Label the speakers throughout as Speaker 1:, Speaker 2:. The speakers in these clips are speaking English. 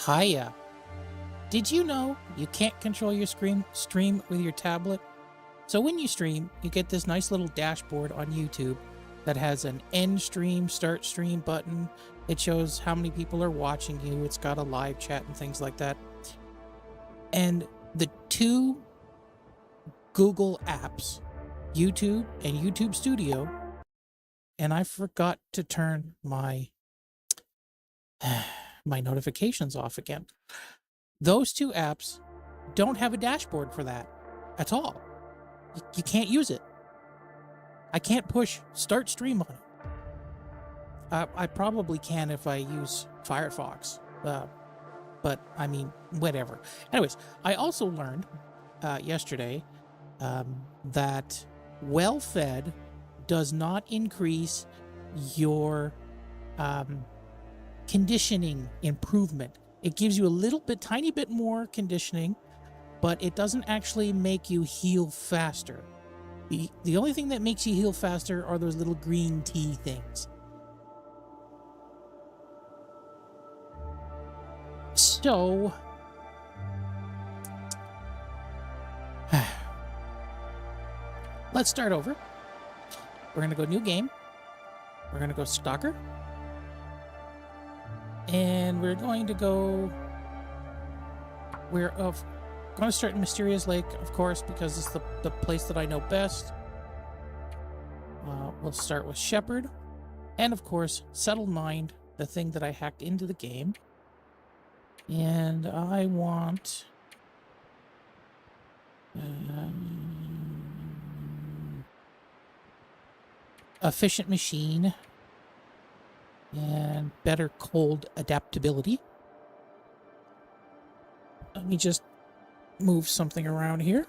Speaker 1: Hiya. Did you know you can't control your stream with your tablet? So when you stream, you get this nice little dashboard on YouTube that has an end stream, start stream button. It shows how many people are watching you. It's got a live chat and things like that. And the two Google apps, YouTube and YouTube Studio, and I forgot to turn my my notifications off again. Those two apps don't have a dashboard for that at all. You can't use it. I can't push start stream on it. I probably can if I use Firefox, but I mean, whatever. Anyways, I also learned yesterday that well-fed does not increase your conditioning improvement. It gives you a little bit, tiny bit more conditioning, but it doesn't actually make you heal faster. The only thing that makes you heal faster are those little green tea things. So, let's start over. We're gonna go new game. We're gonna go Stalker. And we're going to go... We're going to start in Mysterious Lake, of course, because it's the place that I know best. We'll start with Shepherd. And, of course, Settled Mind, the thing that I hacked into the game. And I want... efficient machine. And better cold adaptability. Let me just move something around here.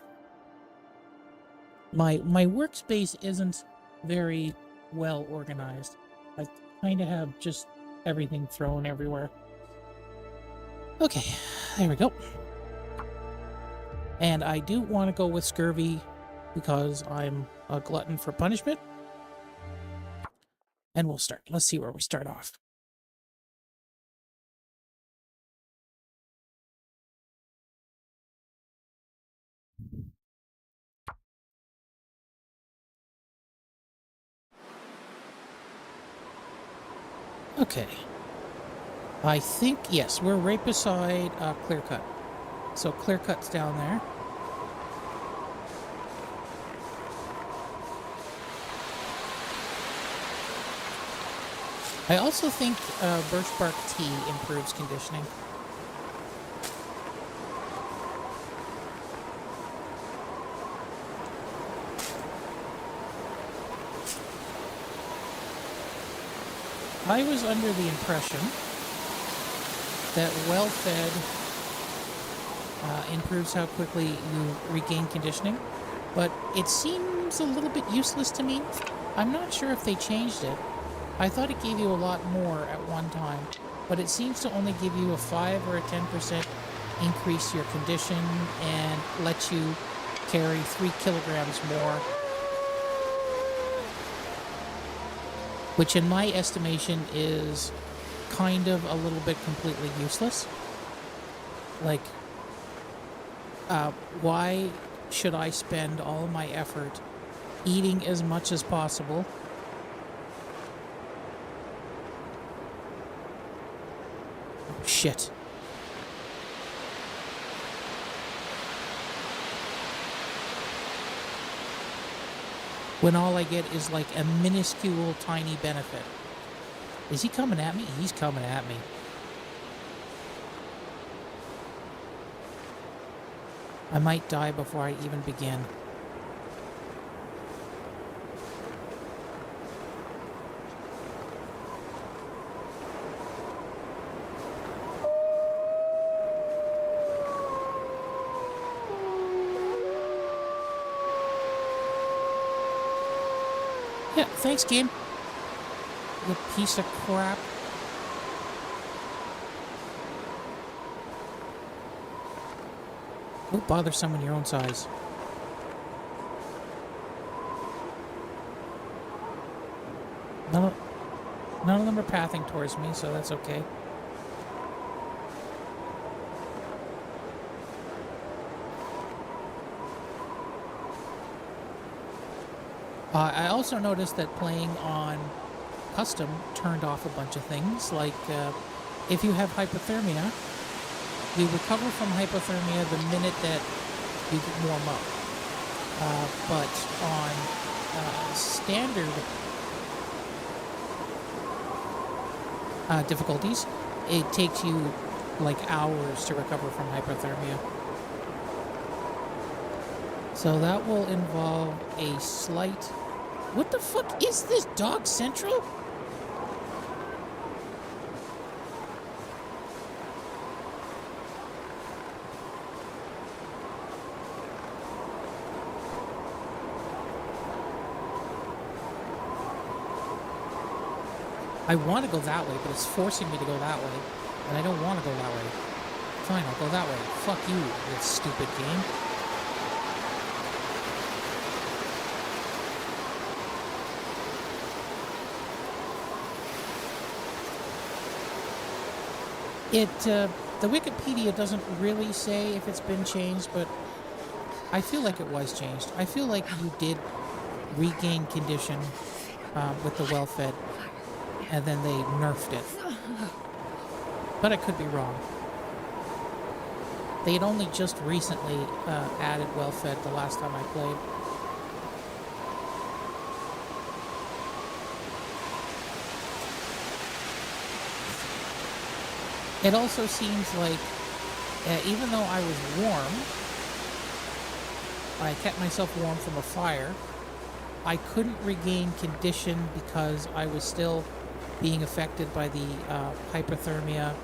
Speaker 1: My workspace isn't very well organized. I kind of have just everything thrown everywhere. Okay, there we go. And I do want to go with Scurvy because I'm a glutton for punishment. And we'll start. Let's see where we start off. Okay. I think, yes, we're right beside Clear Cut. So Clear Cut's down there. I also think birch bark tea improves conditioning. I was under the impression that well-fed improves how quickly you regain conditioning, but it seems a little bit useless to me. I'm not sure if they changed it. I thought it gave you a lot more at one time, but it seems to only give you a 5 or a 10% increase your condition and let you carry 3 kilograms more, which in my estimation is kind of a little bit completely useless. Like, why should I spend all my effort eating as much as possible shit. When all I get is like a minuscule tiny benefit. Is he coming at me? He's coming at me. I might die before I even begin. Yeah, thanks, game. You piece of crap. Don't bother someone your own size. None of them are pathing towards me, so that's okay. I also noticed that playing on custom turned off a bunch of things, like if you have hypothermia, you recover from hypothermia the minute that you warm up. But on standard difficulties, it takes you like hours to recover from hypothermia. So that will involve a slight... What the fuck is this? Dog Central? I want to go that way, but it's forcing me to go that way. And I don't want to go that way. Fine, I'll go that way. Fuck you, you stupid game. The Wikipedia doesn't really say if it's been changed, but I feel like it was changed. I feel like you did regain condition with the well-fed, and then they nerfed it. But I could be wrong. They had only just recently added well-fed the last time I played. It also seems like, even though I was warm, I kept myself warm from a fire, I couldn't regain condition because I was still being affected by the hypothermia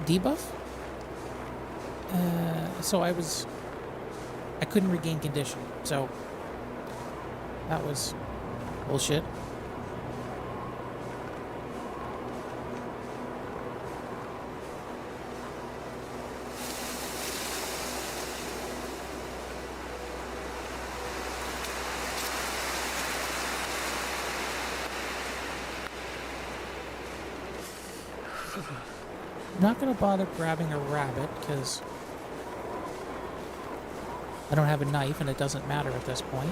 Speaker 1: debuff. So I couldn't regain condition. So that was bullshit. I'm not going to bother grabbing a rabbit because I don't have a knife and it doesn't matter at this point.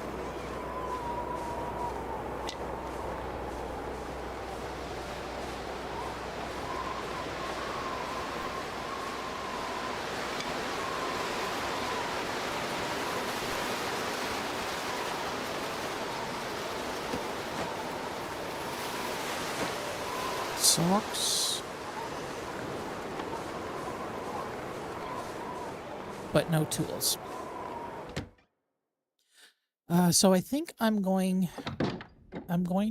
Speaker 1: Socks. But no tools. So I think I'm going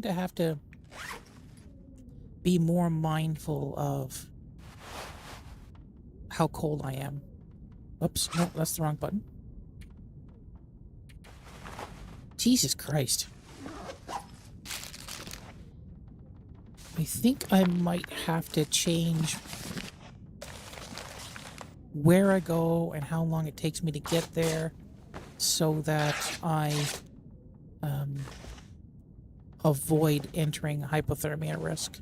Speaker 1: to have to be more mindful of how cold I am. Oops, no, that's the wrong button. Jesus Christ. I think I might have to change where I go and how long it takes me to get there so that I avoid entering hypothermia risk.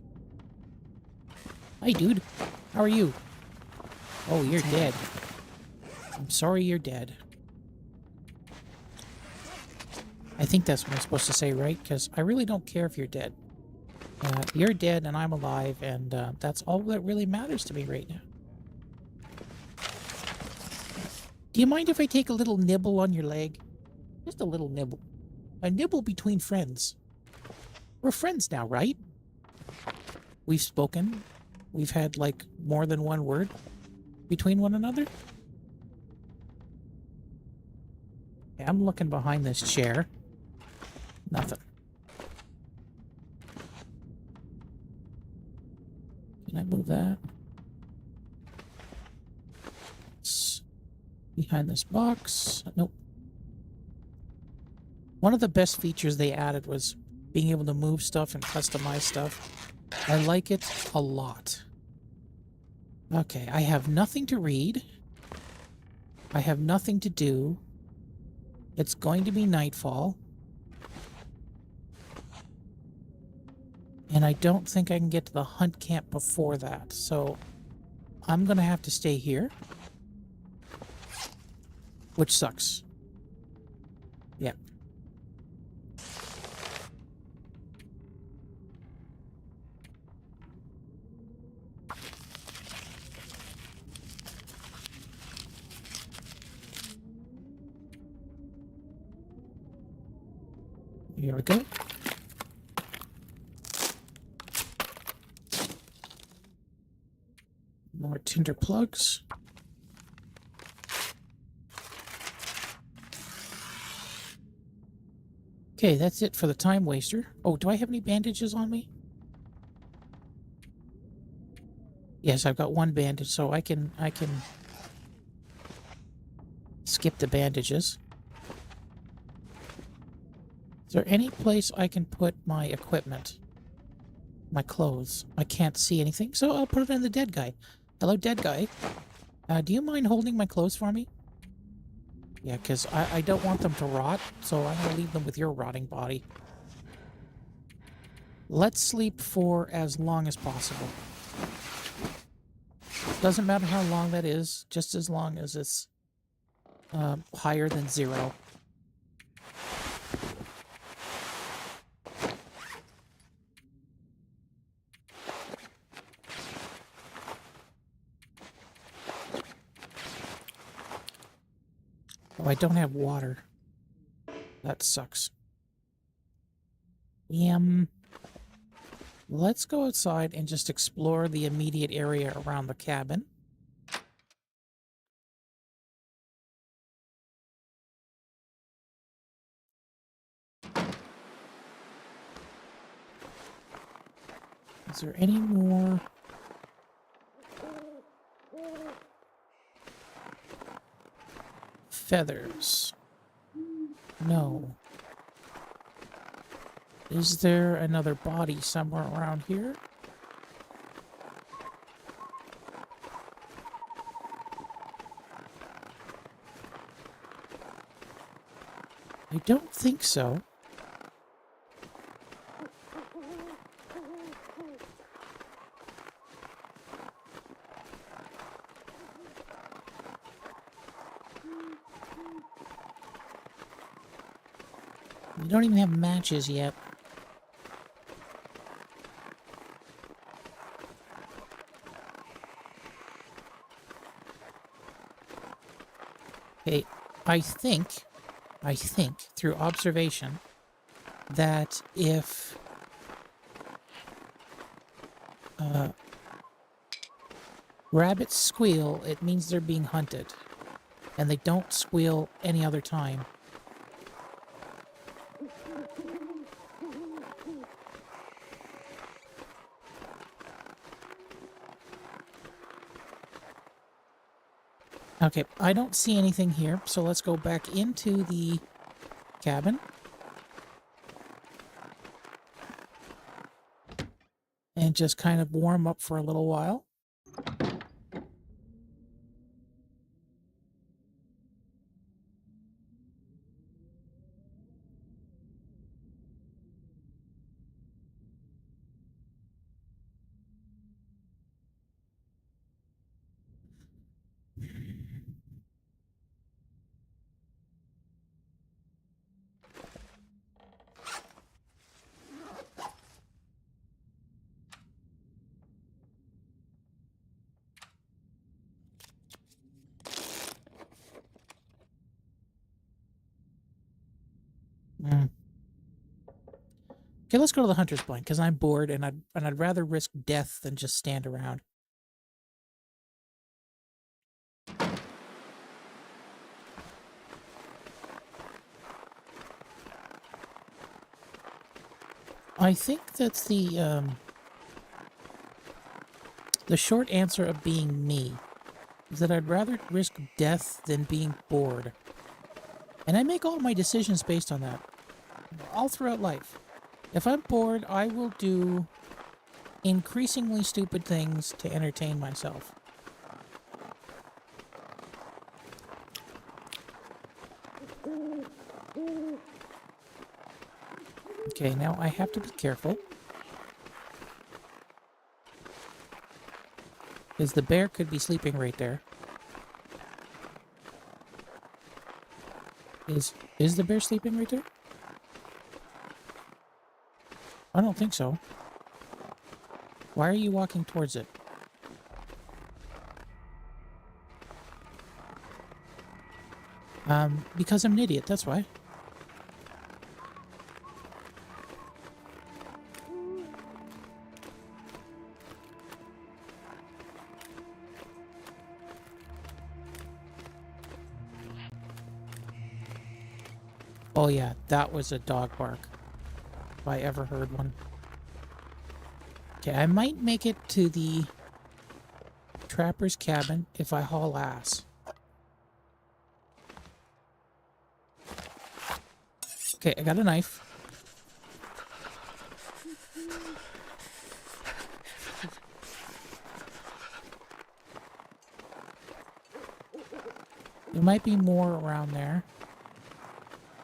Speaker 1: Hi, dude. How are you? Oh, you're dead. I'm sorry you're dead. I think that's what I'm supposed to say, right? Because I really don't care if you're dead. You're dead and I'm alive, and that's all that really matters to me right now. Do you mind if I take a little nibble on your leg? Just a little nibble. A nibble between friends. We're friends now, right? We've spoken. We've had, like, more than one word between one another. Yeah, I'm looking behind this chair. Nothing. Can I move that? It's behind this box. Nope. One of the best features they added was being able to move stuff and customize stuff. I like it a lot. Okay, I have nothing to read. I have nothing to do. It's going to be nightfall. And I don't think I can get to the hunt camp before that, so I'm going to have to stay here. Which sucks. Yep. Here we go. More tinder plugs. Okay, that's it for the time waster. Oh, do I have any bandages on me? Yes, I've got one bandage, so I can skip the bandages. Is there any place I can put my equipment? My clothes? I can't see anything, so I'll put it in the dead guy. Hello, dead guy. Do you mind holding my clothes for me? Yeah, because I don't want them to rot, so I'm going to leave them with your rotting body. Let's sleep for as long as possible. Doesn't matter how long that is, just as long as it's higher than 0. Oh, I don't have water. That sucks. Let's go outside and just explore the immediate area around the cabin. Is there any more? Feathers. No. Is there another body somewhere around here? I don't think so. We don't even have matches yet. Okay, I think through observation that if rabbits squeal, it means they're being hunted, and they don't squeal any other time. Okay, I don't see anything here, so let's go back into the cabin. And just kind of warm up for a little while. Okay, let's go to the hunter's blind because I'm bored and I'd rather risk death than just stand around. I think that's the short answer of being me is that I'd rather risk death than being bored. And I make all my decisions based on that, all throughout life. If I'm bored, I will do increasingly stupid things to entertain myself. Okay, now I have to be careful. Because the bear could be sleeping right there. Is the bear sleeping right there? I don't think so. Why are you walking towards it? Because I'm an idiot, that's why. Oh yeah, that was a dog bark. If I ever heard one. Okay, I might make it to the trapper's cabin if I haul ass. Okay, I got a knife. There might be more around there.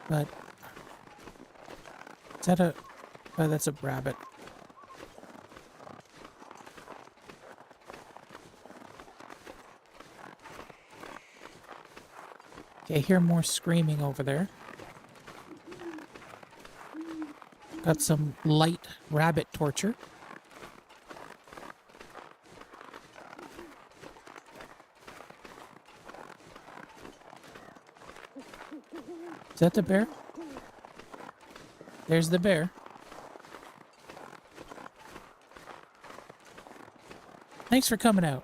Speaker 1: But... is that a... oh, that's a rabbit. Okay, I hear more screaming over there. Got some light rabbit torture. Is that the bear? There's the bear. Thanks for coming out.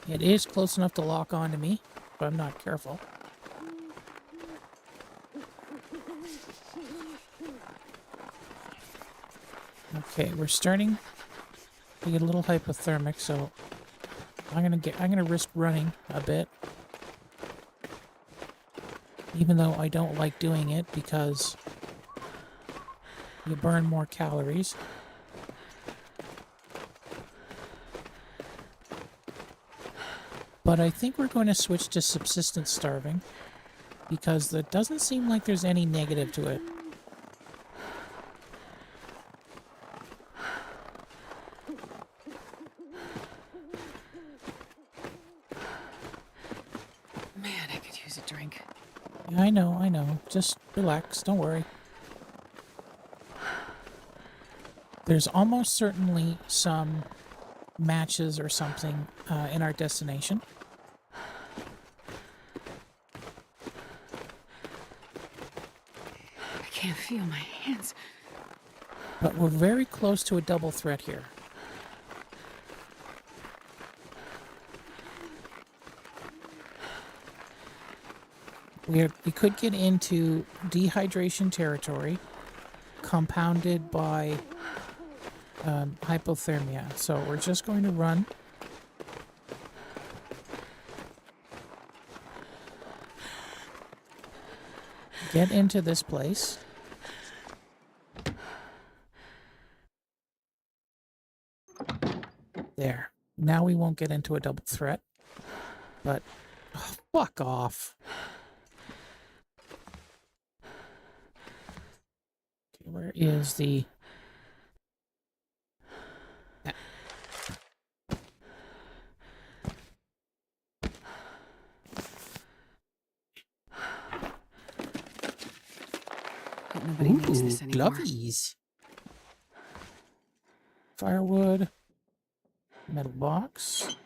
Speaker 1: It is close enough to lock onto me, if I'm not careful. Okay, we're starting to get a little hypothermic, so I'm gonna risk running a bit. Even though I don't like doing it because you burn more calories. But I think we're going to switch to subsistence starving because it doesn't seem like there's any negative to it.
Speaker 2: Man, I could use a drink.
Speaker 1: Yeah, I know. Just relax, don't worry. There's almost certainly some matches or something in our destination.
Speaker 2: I can't feel my hands.
Speaker 1: But we're very close to a double threat here. We could get into dehydration territory, compounded by hypothermia. So we're just going to run. Get into this place. There. Now we won't get into a double threat. But, oh, fuck off. Okay, where is the...
Speaker 2: Hope nobody makes this anymore.
Speaker 1: Glovies. Firewood. Metal box.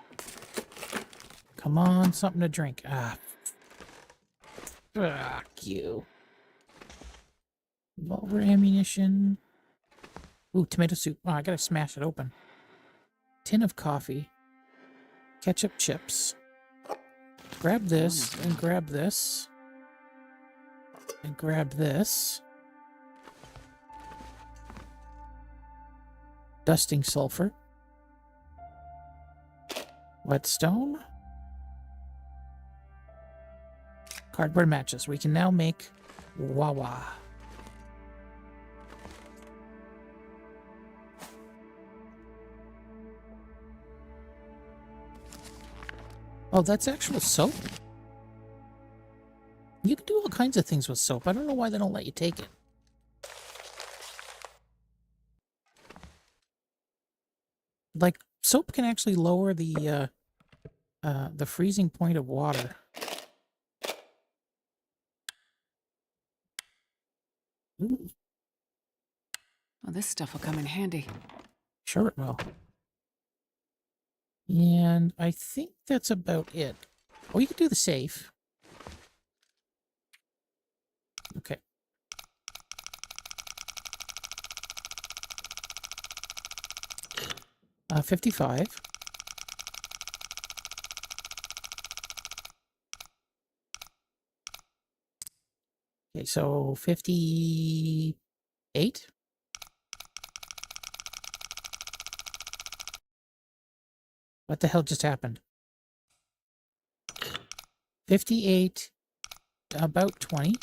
Speaker 1: Come on, something to drink. Ah. Fuck you. Revolver ammunition. Ooh, tomato soup. Oh, I gotta smash it open. Tin of coffee. Ketchup chips. Grab this, and grab this. And grab this. Dusting sulfur. Whetstone. Cardboard matches. We can now make Wawa. Oh, that's actual soap? You can do all kinds of things with soap. I don't know why they don't let you take it. Like, soap can actually lower the freezing point of water. Ooh.
Speaker 2: Well, this stuff will come in handy.
Speaker 1: Sure it will. And I think that's about it. Oh, you could do the safe. 55. Okay, so 58. What the hell just happened? 58, about 20.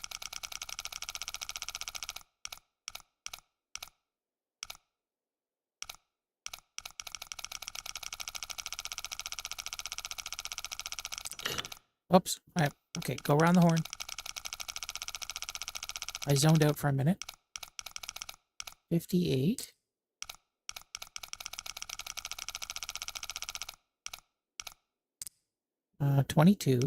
Speaker 1: Oops. Okay, go around the horn. I zoned out for a minute. 58. Uh, 22.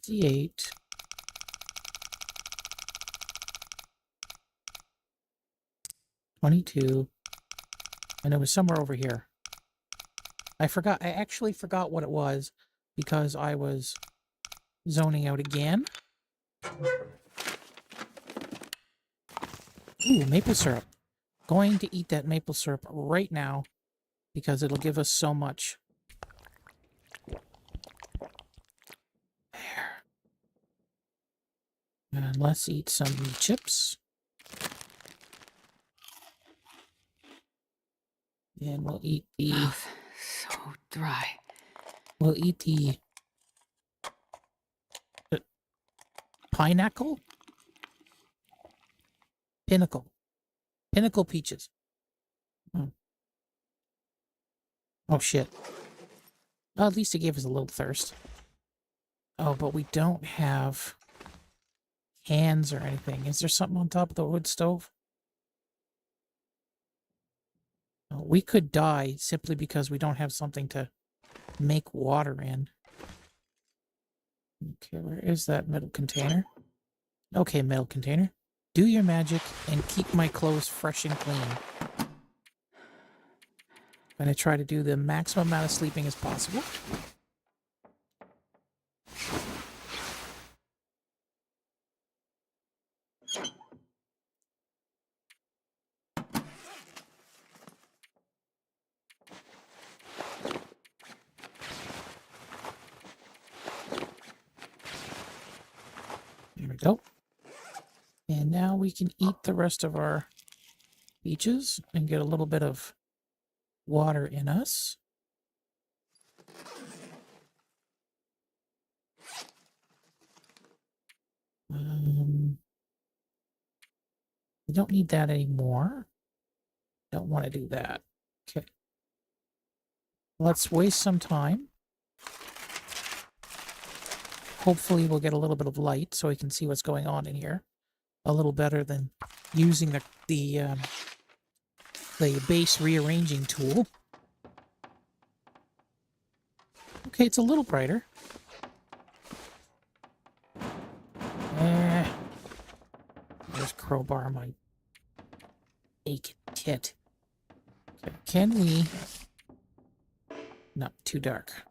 Speaker 1: D8. $22. And it was somewhere over here. I actually forgot what it was because I was zoning out again. Ooh, maple syrup. Going to eat that maple syrup right now because it'll give us so much. There. And let's eat some chips. And we'll eat the...
Speaker 2: Mouth so dry.
Speaker 1: We'll eat the pineapple? Pinnacle. Pinnacle peaches. Oh, shit. Well, at least it gave us a little thirst. Oh, but we don't have cans or anything. Is there something on top of the wood stove? Oh, we could die simply because we don't have something to make water in. Okay, where is that metal container? Okay, metal container. Do your magic and keep my clothes fresh and clean. I'm going to try to do the maximum amount of sleeping as possible. There we go. And now we can eat the rest of our peaches and get a little bit of water in us. We don't need that anymore. Don't want to do that. Okay. Let's waste some time. Hopefully we'll get a little bit of light so we can see what's going on in here. A little better than using the base rearranging tool. Okay, it's a little brighter. There's crowbar, my aching tit. Okay, can we... Not too dark.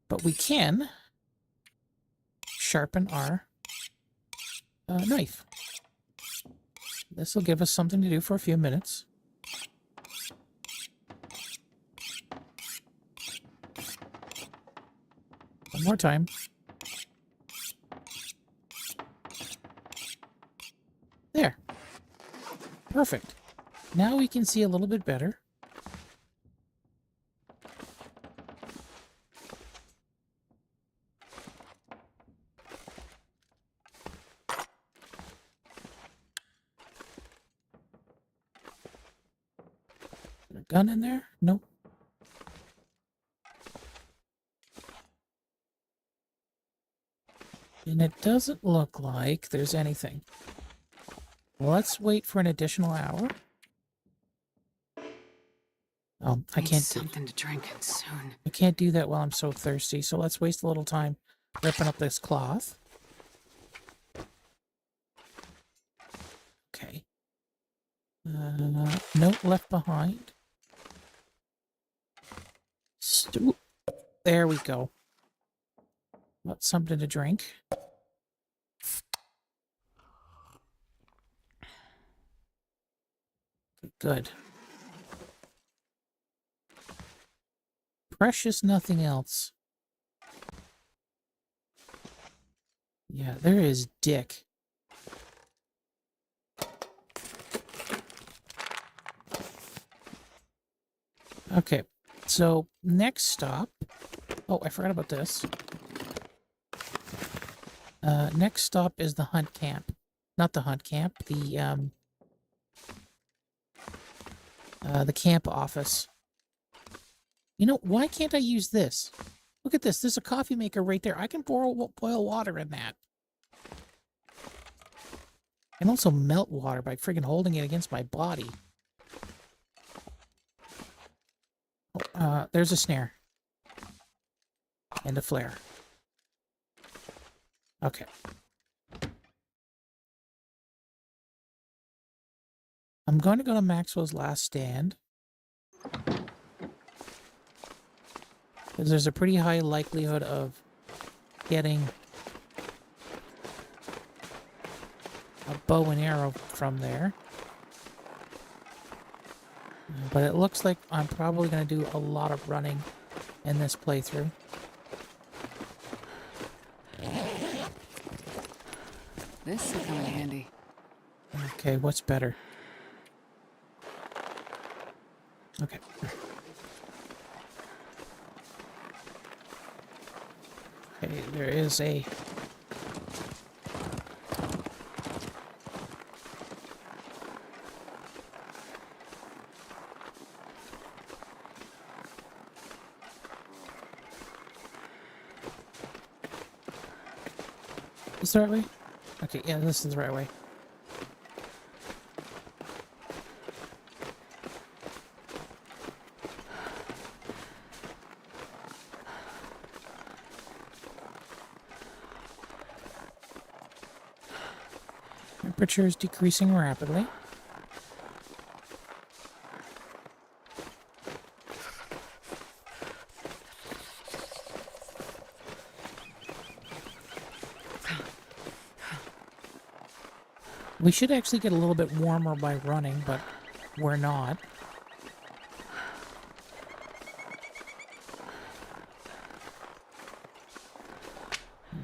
Speaker 1: But we can sharpen our knife. This will give us something to do for a few minutes. One more time. There. Perfect. Now we can see a little bit better. Is there a gun in there? Nope. And it doesn't look like there's anything. Let's wait for an additional hour. Oh, I can't do
Speaker 2: something to drink soon.
Speaker 1: I can't do that while I'm so thirsty, so let's waste a little time ripping up this cloth. Okay. Note left behind. There we go. Want something to drink? Good. Precious nothing else. Yeah, there is Dick. Okay, so next stop... Oh, I forgot about this. Next stop is the hunt camp. Not the hunt camp, the camp office. You know, why can't I use this? Look at this. There's a coffee maker right there. I can boil water in that. I can also melt water by friggin' holding it against my body. Oh, there's a snare. And a flare. Okay. I'm going to go to Maxwell's Last Stand. Because there's a pretty high likelihood of getting a bow and arrow from there. But it looks like I'm probably going to do a lot of running in this playthrough.
Speaker 2: This will come in handy.
Speaker 1: Okay, what's better? Okay. Okay, there is a... Is the right way? Okay, yeah, this is the right way. Temperature is decreasing rapidly. We should actually get a little bit warmer by running, but we're not.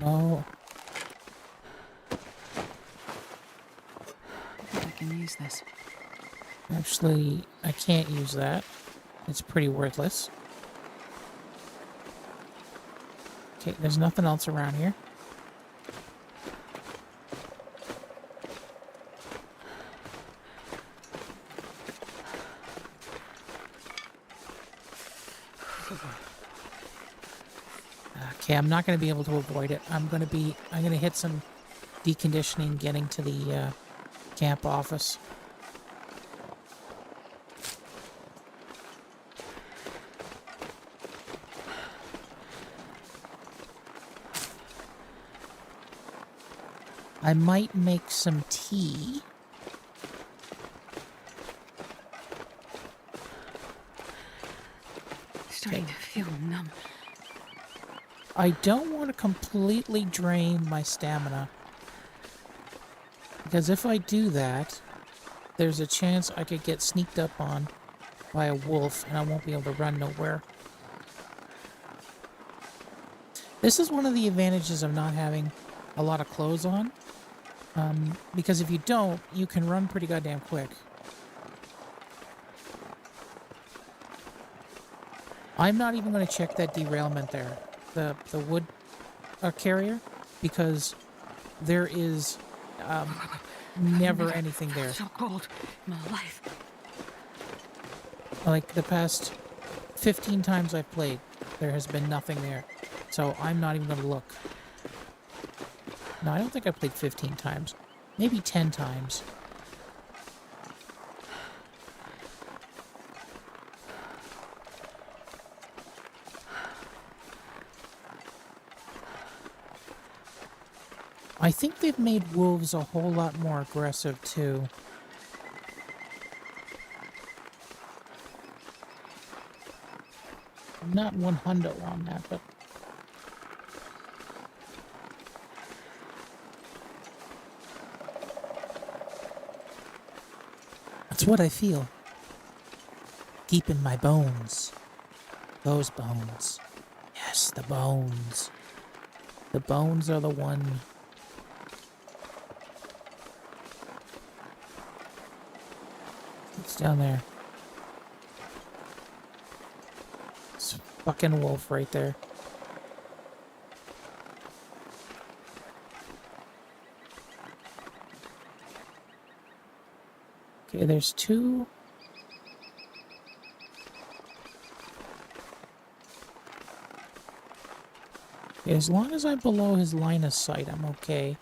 Speaker 1: No.
Speaker 2: I think I can use this.
Speaker 1: Actually, I can't use that. It's pretty worthless. Okay, there's nothing else around here. Okay, I'm not going to be able to avoid it. I'm going to hit some deconditioning getting to the camp office. I might make some tea.
Speaker 2: Starting to feel numb.
Speaker 1: I don't want to completely drain my stamina. Because if I do that, there's a chance I could get sneaked up on by a wolf and I won't be able to run nowhere. This is one of the advantages of not having a lot of clothes on. Because if you don't, you can run pretty goddamn quick. I'm not even going to check that derailment there. The wood carrier, because there is never anything there.
Speaker 2: So cold in my life.
Speaker 1: Like the past 15 times I've played, there has been nothing there. So I'm not even going to look. No, I don't think I played 15 times. Maybe 10 times. I think they've made wolves a whole lot more aggressive, too. not 100 on that, but that's what I feel. Deep in my bones. Those bones. Yes, the bones. The bones are the one. It's down there. It's a fucking wolf right there. Okay, there's two. Okay, as long as I'm below his line of sight, I'm okay.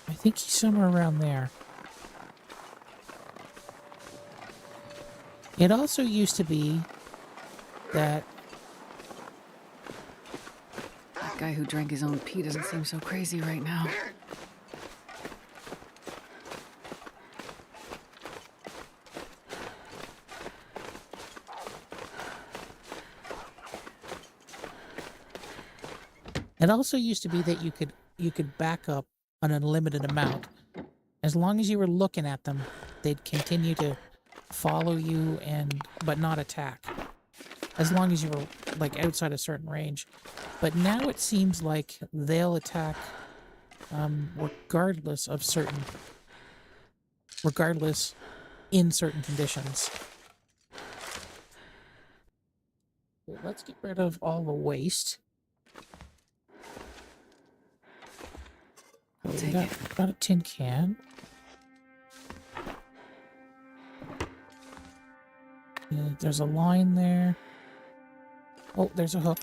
Speaker 1: I think he's somewhere around there. It also used to be that
Speaker 2: That guy who drank his own pee doesn't seem so crazy right now.
Speaker 1: you could back up an unlimited amount. As long as you were looking at them, they'd continue to follow you but not attack. As long as you were like outside a certain range. But now it seems like they'll attack regardless in certain conditions. Okay, let's get rid of all the waste.
Speaker 2: I'll
Speaker 1: Okay,
Speaker 2: take it.
Speaker 1: got a tin can. There's a line there. Oh, there's a hook.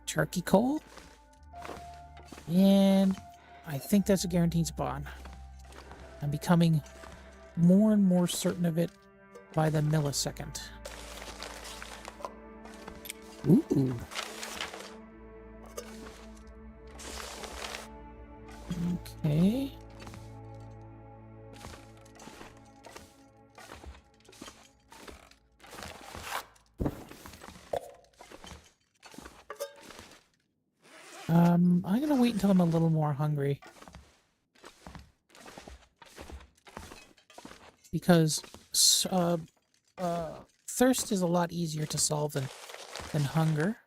Speaker 1: Turkey coal. And I think that's a guaranteed spawn. I'm becoming more and more certain of it by the millisecond. Ooh. Okay. I'm gonna wait until I'm a little more hungry. Because thirst is a lot easier to solve than hunger.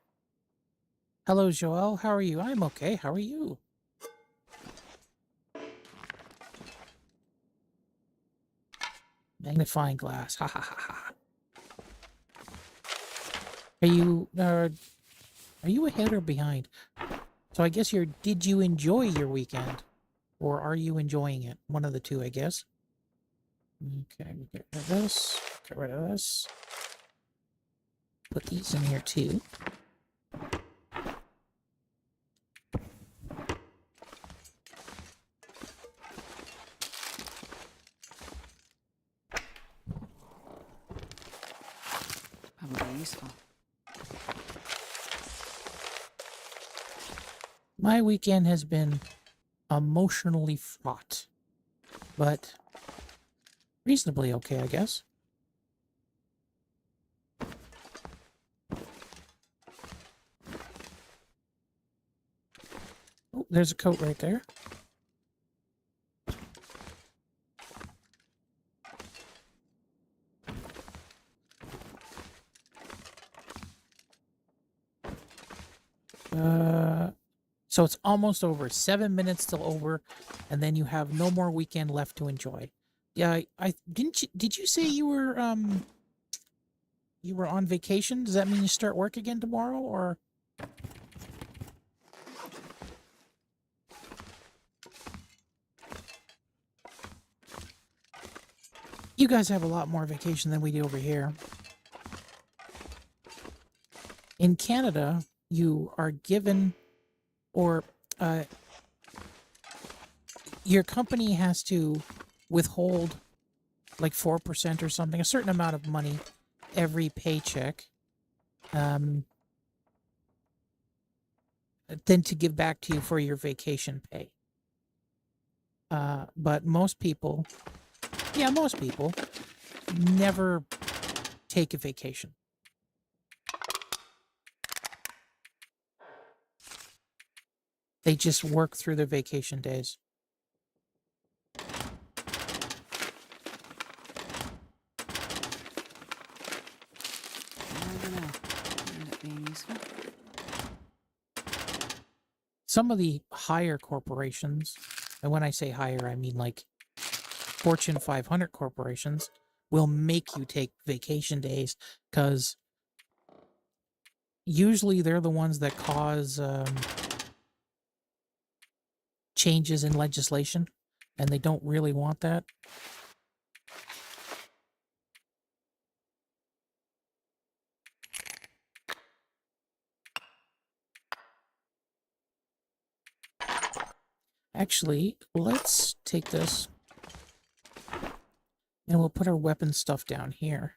Speaker 1: Hello, Joel. How are you? I'm okay. How are you? Magnifying glass. Ha ha ha ha. Are you ahead or behind? So I guess did you enjoy your weekend? Or are you enjoying it? One of the two, I guess. Okay, get rid of this. Get rid of this. Put these in here too.
Speaker 2: Probably useful.
Speaker 1: My weekend has been emotionally fraught, but reasonably okay, I guess. Oh, there's a coat right there. So it's almost over. 7 minutes till over, and then you have no more weekend left to enjoy. Yeah, I didn't. Did you say you were on vacation? Does that mean you start work again tomorrow, or? You guys have a lot more vacation than we do over here. In Canada, you are given, or your company has to withhold like 4% or something, a certain amount of money every paycheck. than to give back to you for your vacation pay. But most people never take a vacation. They just work through their vacation days.
Speaker 2: Never know. End up being useful.
Speaker 1: Some of the higher corporations, and when I say higher, I mean like Fortune 500 corporations, will make you take vacation days because usually they're the ones that cause changes in legislation, and they don't really want that. Actually, let's take this and we'll put our weapon stuff down here.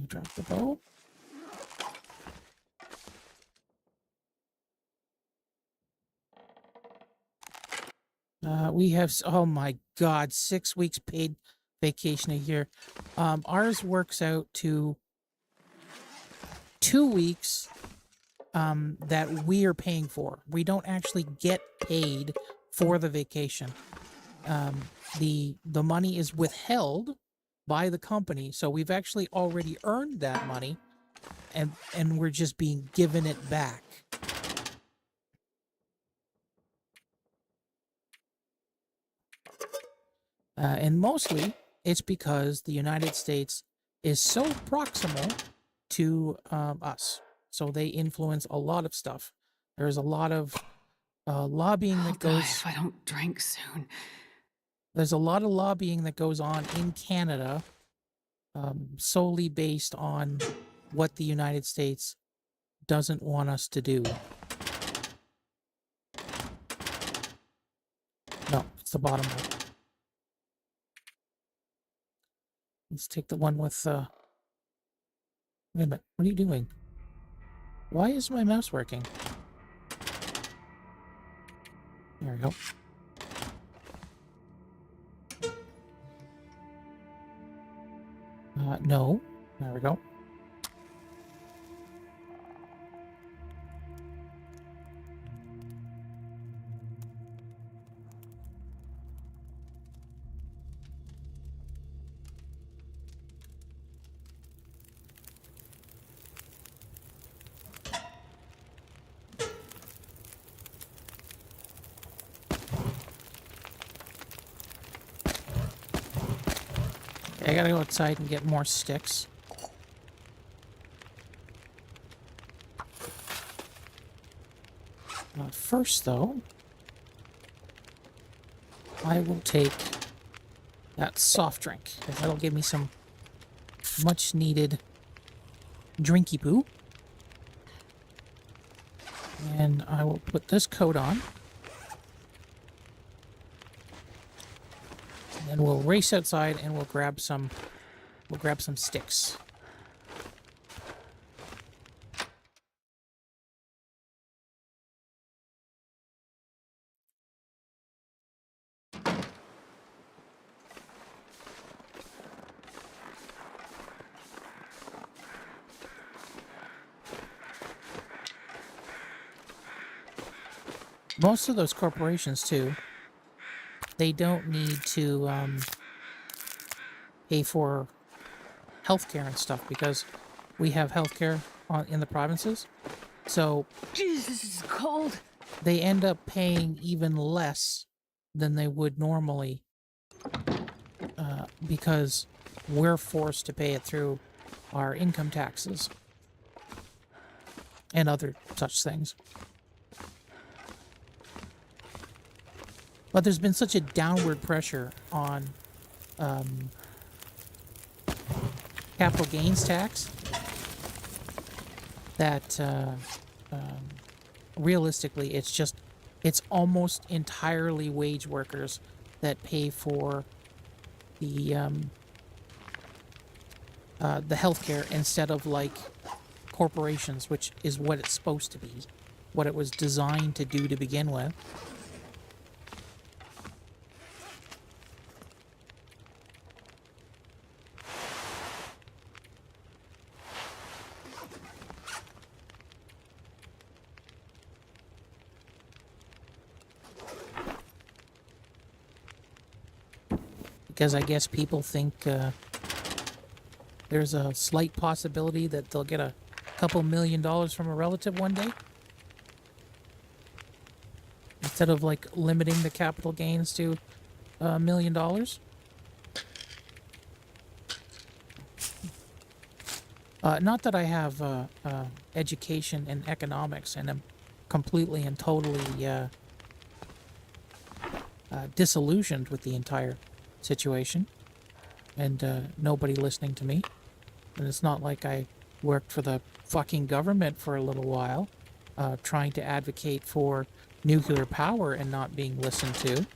Speaker 1: Drop the bow. We have, oh my God, 6 weeks paid vacation a year. Ours works out to 2 weeks that we are paying for. We don't actually get paid for the vacation. The money is withheld by the company, so we've actually already earned that money, and we're just being given it back. And mostly it's because the United States is so proximal to us. So they influence a lot of stuff. There's a lot of lobbying
Speaker 2: I'll
Speaker 1: that goes...
Speaker 2: die if I don't drink soon.
Speaker 1: There's a lot of lobbying that goes on in Canada solely based on what the United States doesn't want us to do. No, it's the bottom one. Let's take the one with... Wait a minute, what are you doing? Why is my mouse working? There we go. No. There we go. I gotta go outside and get more sticks. First, though, I will take that soft drink, because that'll give me some much-needed drinky poo. And I will put this coat on. And then we'll race outside and we'll grab some sticks. Most of those corporations, too, they don't need to pay for healthcare and stuff because we have healthcare in the provinces. So
Speaker 2: Jesus, this is cold.
Speaker 1: they end up paying even less than they would normally because we're forced to pay it through our income taxes and other such things. But there's been such a downward pressure on capital gains tax that realistically it's just It's almost entirely wage workers that pay for the healthcare instead of like corporations, which is what it's supposed to be, what it was designed to do to begin with. Because I guess people think there's a slight possibility that they'll get a couple $1,000,000 from a relative one day. Instead of like limiting the capital gains to $1,000,000. Not that I have education in economics and am completely and totally disillusioned with the entire situation and nobody listening to me. And it's not like I worked for the fucking government for a little while trying to advocate for nuclear power and not being listened to.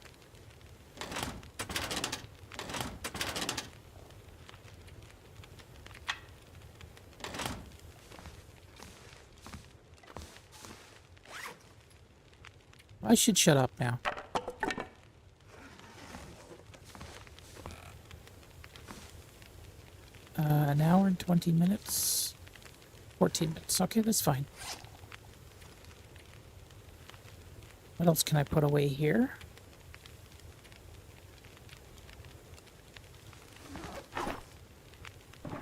Speaker 1: I should shut up now. An hour and 20 minutes. 14 minutes. Okay, that's fine. What else can I put away here?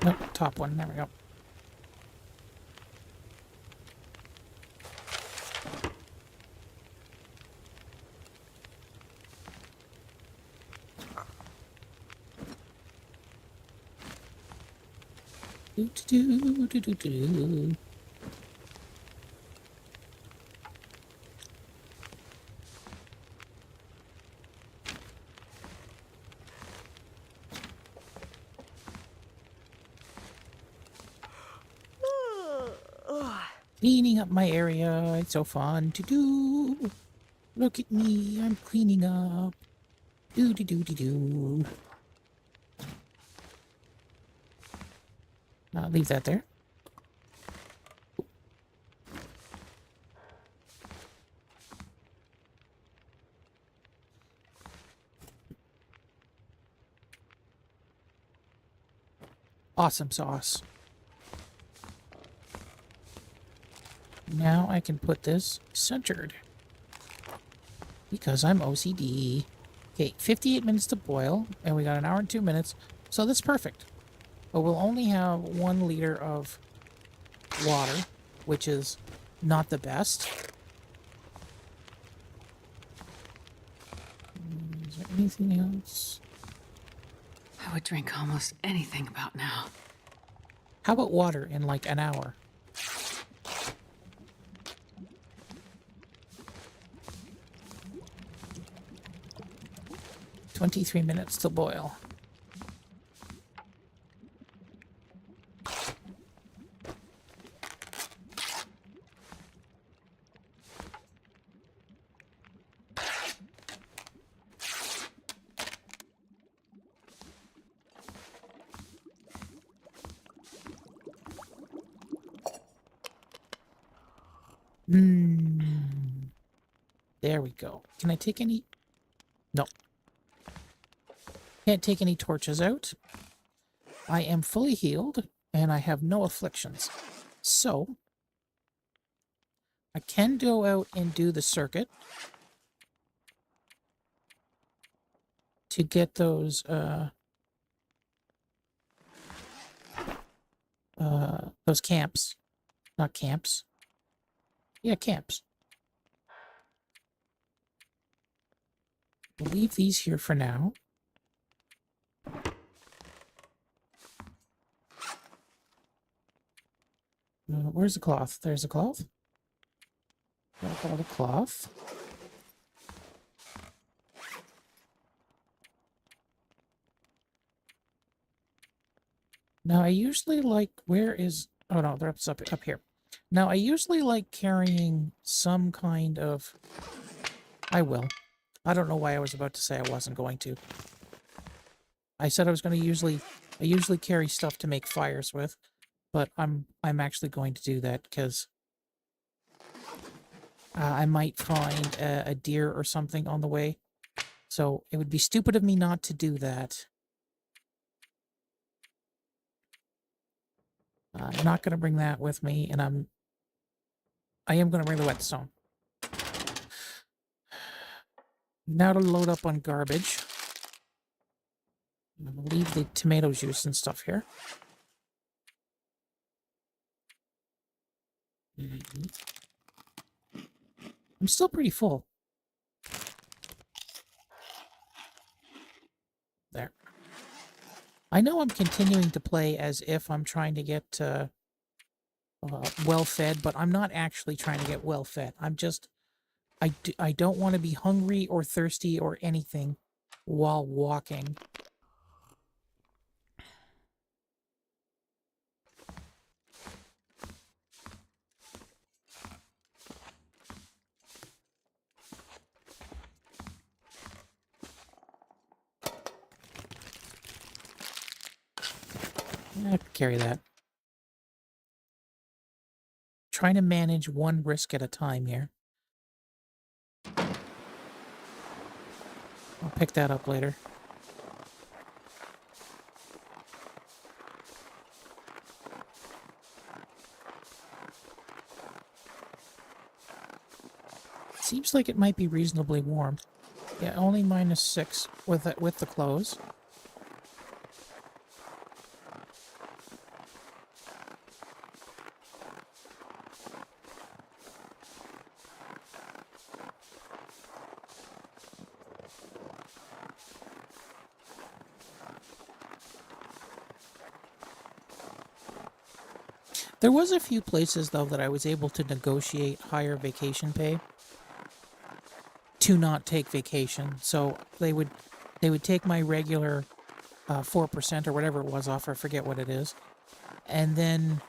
Speaker 1: Nope, top one. There we go. Do. Cleaning up my area. It's so fun to do. Look at me. I'm cleaning up. Do. Leave that there. Awesome sauce. Now I can put this centered. Because I'm OCD. Okay, 58 minutes to boil, and we got an hour and 2 minutes, so that's perfect. But we'll only have 1 liter of water, which is not the best. Is there anything else?
Speaker 2: I would drink almost anything about now.
Speaker 1: How about water in like an hour? "23 minutes to boil." There we go. Can I take any? No. Can't take any torches out. I am fully healed, and I have no afflictions. So, I can go out and do the circuit to get those camps. Not camps. Yeah, camps. We'll leave these here for now. Where's the cloth? There's the cloth. Got all the cloth. Now I usually like, where is, oh no, they're up here. Now I usually like carrying some kind of I will. I don't know why I was about to say I wasn't going to. I said I was going to I usually carry stuff to make fires with, but I'm actually going to do that because I might find a deer or something on the way. So it would be stupid of me not to do that. I'm not going to bring that with me, and I am going to bring the whetstone. Now to load up on garbage. I'm going to leave the tomato juice and stuff here. I'm still pretty full. There. I know I'm continuing to play as if I'm trying to get well-fed, but I'm not actually trying to get well-fed. I'm just... I don't want to be hungry or thirsty or anything while walking. I could carry that. Trying to manage one risk at a time here. I'll pick that up later. Seems like it might be reasonably warm. Yeah, only -6 with the clothes. There was a few places, though, that I was able to negotiate higher vacation pay to not take vacation. So they would take my regular 4% or whatever it was off, I forget what it is, and then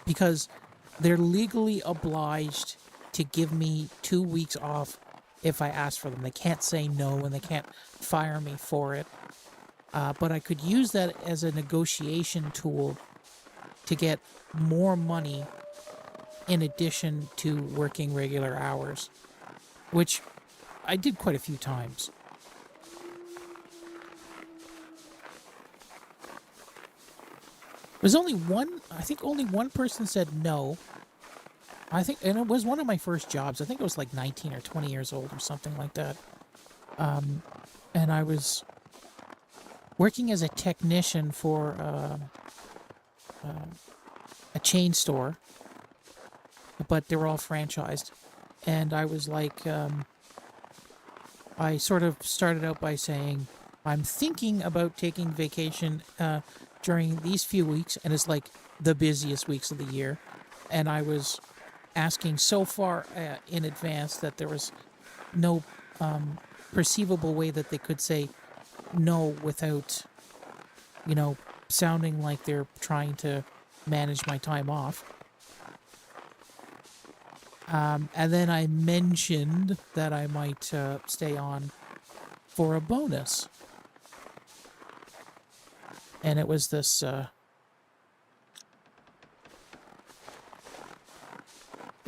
Speaker 1: because they're legally obliged to give me 2 weeks off if I ask for them. They can't say no, and they can't fire me for it. But I could use that as a negotiation tool to get more money in addition to working regular hours, which I did quite a few times. There's only one, I think only one person said no. I think, and it was one of my first jobs. I think it was like 19 or 20 years old or something like that. And I was working as a technician for a chain store, but they were all franchised. And I was like, I sort of started out by saying, I'm thinking about taking vacation during these few weeks, and it's like the busiest weeks of the year. And I was asking so far in advance that there was no perceivable way that they could say no without, sounding like they're trying to manage my time off. And then I mentioned that I might stay on for a bonus. And it was this... I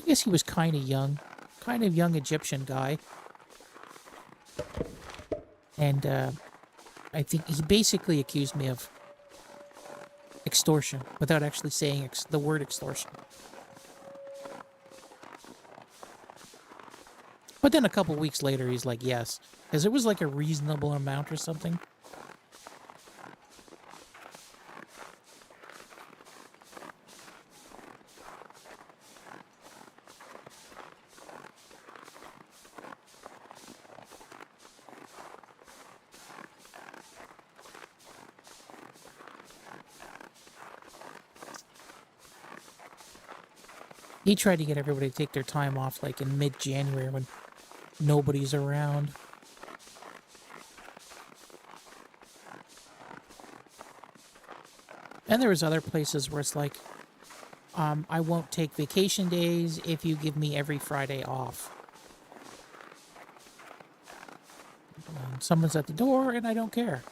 Speaker 1: guess he was kind of young Egyptian guy. And I think he basically accused me of extortion without actually saying the word extortion. But then a couple weeks later, he's like, yes, because it was like a reasonable amount or something. He tried to get everybody to take their time off like in mid-January when nobody's around. And there was other places where it's like, I won't take vacation days if you give me every Friday off. And someone's at the door, and I don't care.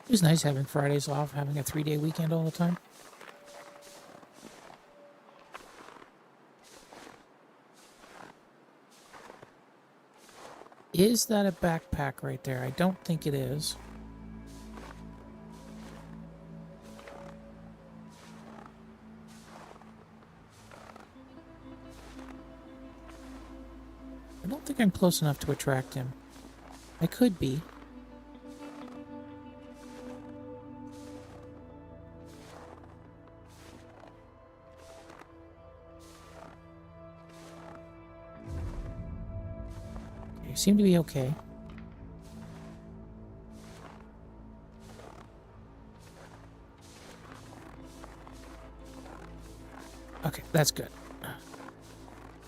Speaker 1: It was nice having Fridays off, having a 3-day weekend all the time. Is that a backpack right there? I don't think it is. I don't think I'm close enough to attract him. I could be. Okay, seem to be okay. Okay, that's good.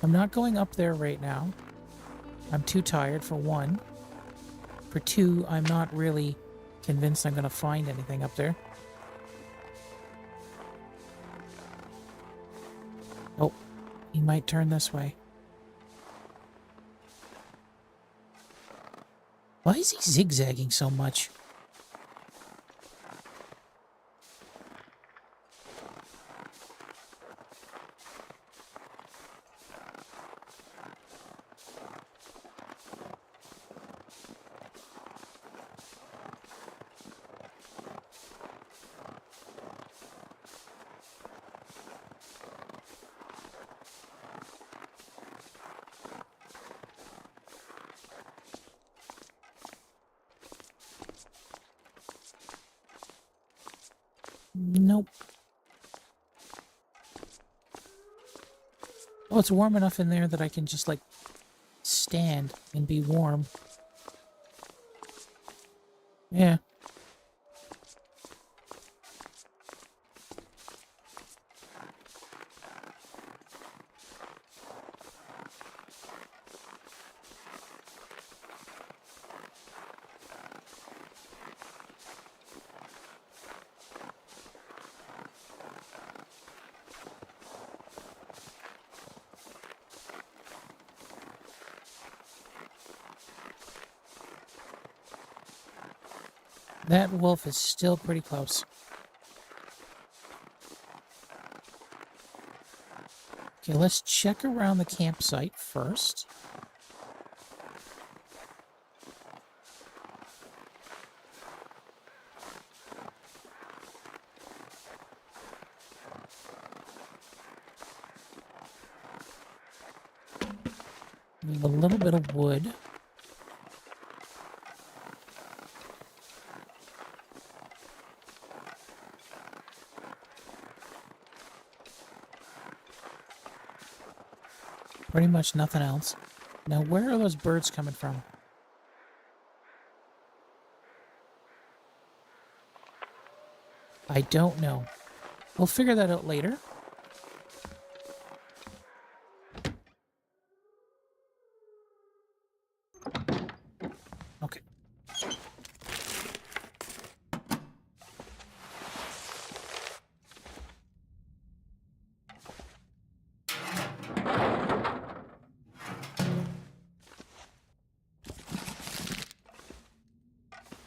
Speaker 1: I'm not going up there right now. I'm too tired, for one. For two, I'm not really convinced I'm going to find anything up there. Oh, he might turn this way. Why is he zigzagging so much? Nope. Oh, it's warm enough in there that I can just, like, stand and be warm. Yeah. That wolf is still pretty close. Okay, let's check around the campsite first. Need a little bit of wood. Pretty much nothing else. Now, where are those birds coming from? I don't know. We'll figure that out later. Okay.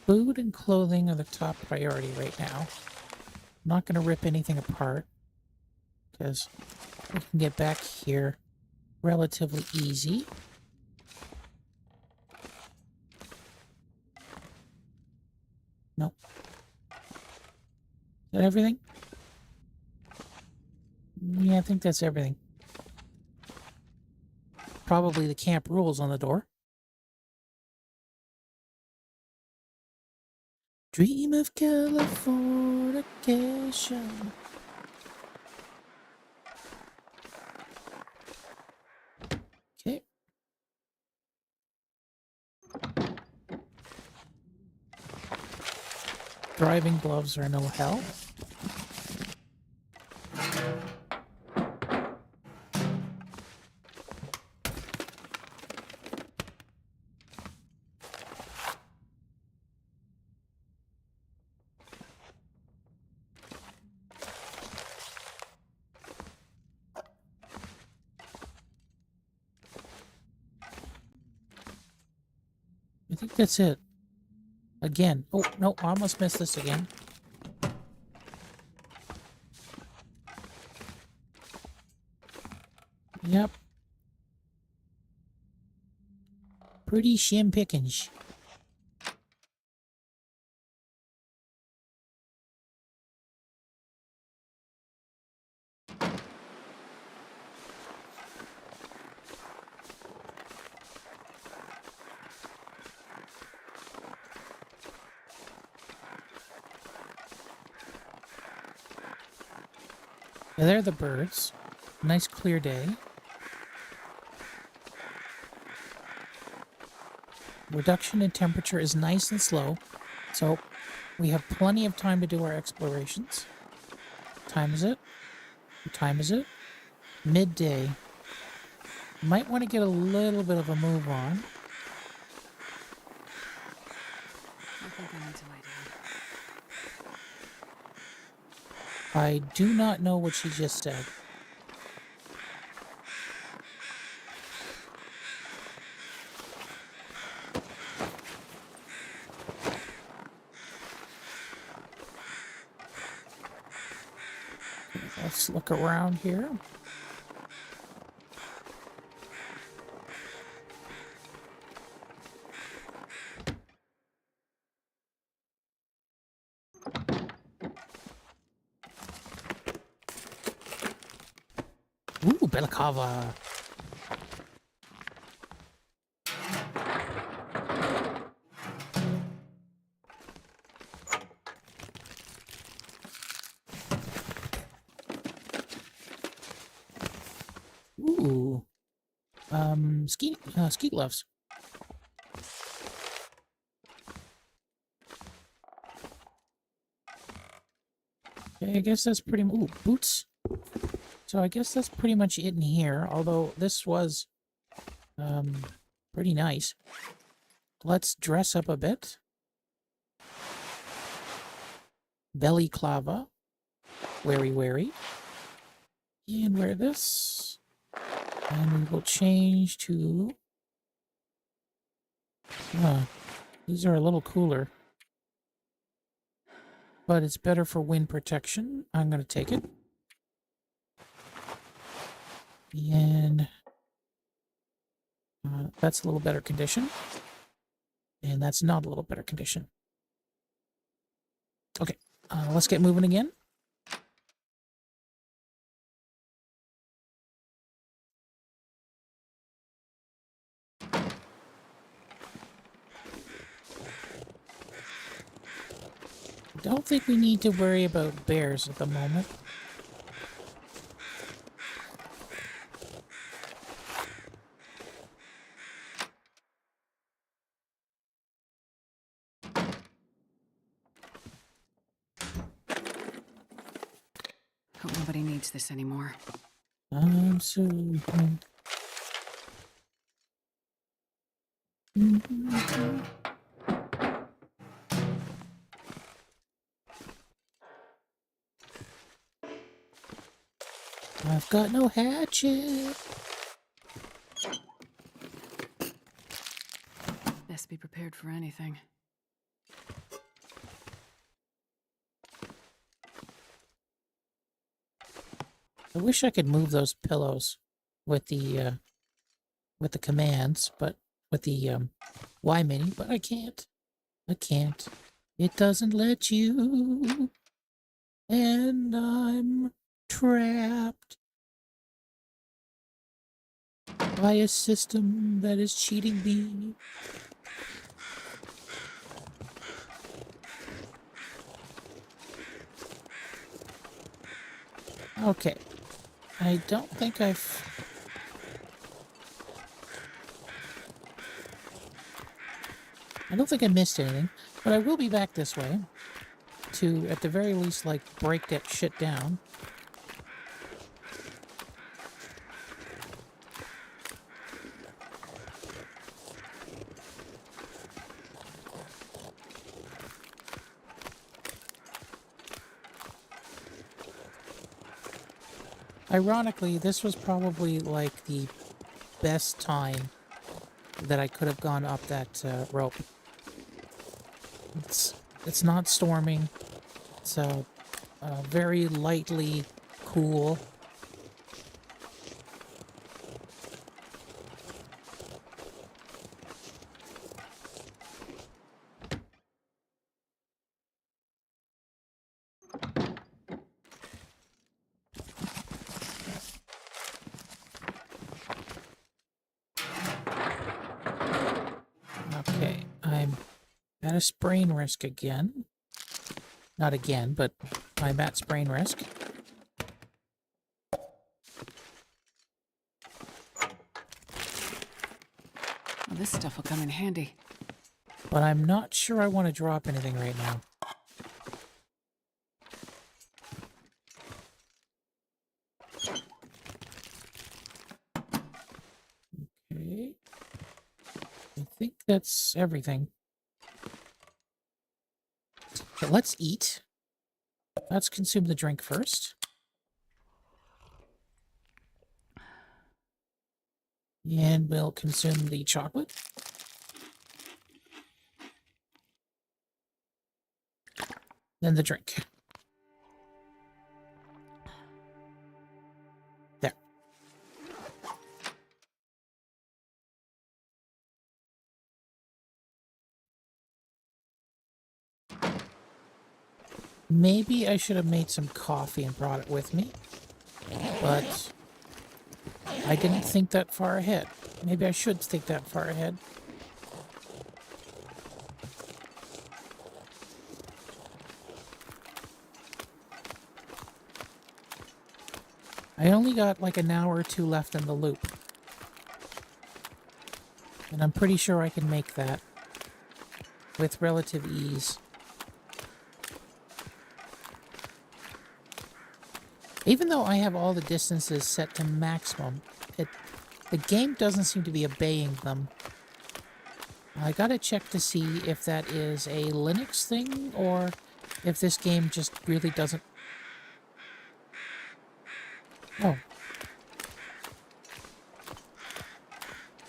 Speaker 1: Food and clothing are the top priority right now. I'm not going to rip anything apart because we can get back here relatively easy. Nope. Is that everything? Yeah, I think that's everything. Probably the camp rules on the door. Dream of Californication. Okay. Driving gloves are no help. think that's it. Again. Oh, no, I almost missed this again. Yep. Pretty shim pickings. Yeah, there are the birds. Nice clear day. Reduction in temperature is nice and slow, so we have plenty of time to do our explorations. What time is it? What time is it? Midday. Might want to get a little bit of a move on.
Speaker 2: I think I need to lie down.
Speaker 1: I do not know what she just said. Let's look around here. Ooh, balaclava. Ooh. Ski gloves. Okay, I guess that's pretty. Ooh, boots. So I guess that's pretty much it in here. Although this was, pretty nice. Let's dress up a bit. Belly clava. Wary, wary. And wear this. And we will change to... these are a little cooler. But it's better for wind protection. I'm going to take it. And that's a little better condition. And that's not a little better condition. Okay, let's get moving again. Don't think we need to worry about bears at the moment.
Speaker 2: Hope nobody needs this anymore.
Speaker 1: I'm so... I've got no hatchet.
Speaker 2: Best be prepared for anything.
Speaker 1: I wish I could move those pillows with the commands, but with the Y mini, but I can't. I can't. It doesn't let you. And I'm trapped by a system that is cheating me. Okay. I don't think I missed anything, but I will be back this way to, at the very least, like, break that shit down. Ironically, this was probably, like, the best time that I could have gone up that rope. It's not storming. It's very lightly cool. Okay, I'm at a sprain risk again. Not again, but I'm at sprain risk.
Speaker 2: Well, this stuff will come in handy.
Speaker 1: But I'm not sure I want to drop anything right now. Okay. I think that's everything. But let's eat. Let's consume the drink first. And we'll consume the chocolate. Then the drink. There. Maybe I should have made some coffee and brought it with me. But I didn't think that far ahead. Maybe I should think that far ahead. I only got like an hour or two left in the loop. And I'm pretty sure I can make that with relative ease. Even though I have all the distances set to maximum, the game doesn't seem to be obeying them. I gotta check to see if that is a Linux thing or if this game just really doesn't... Oh.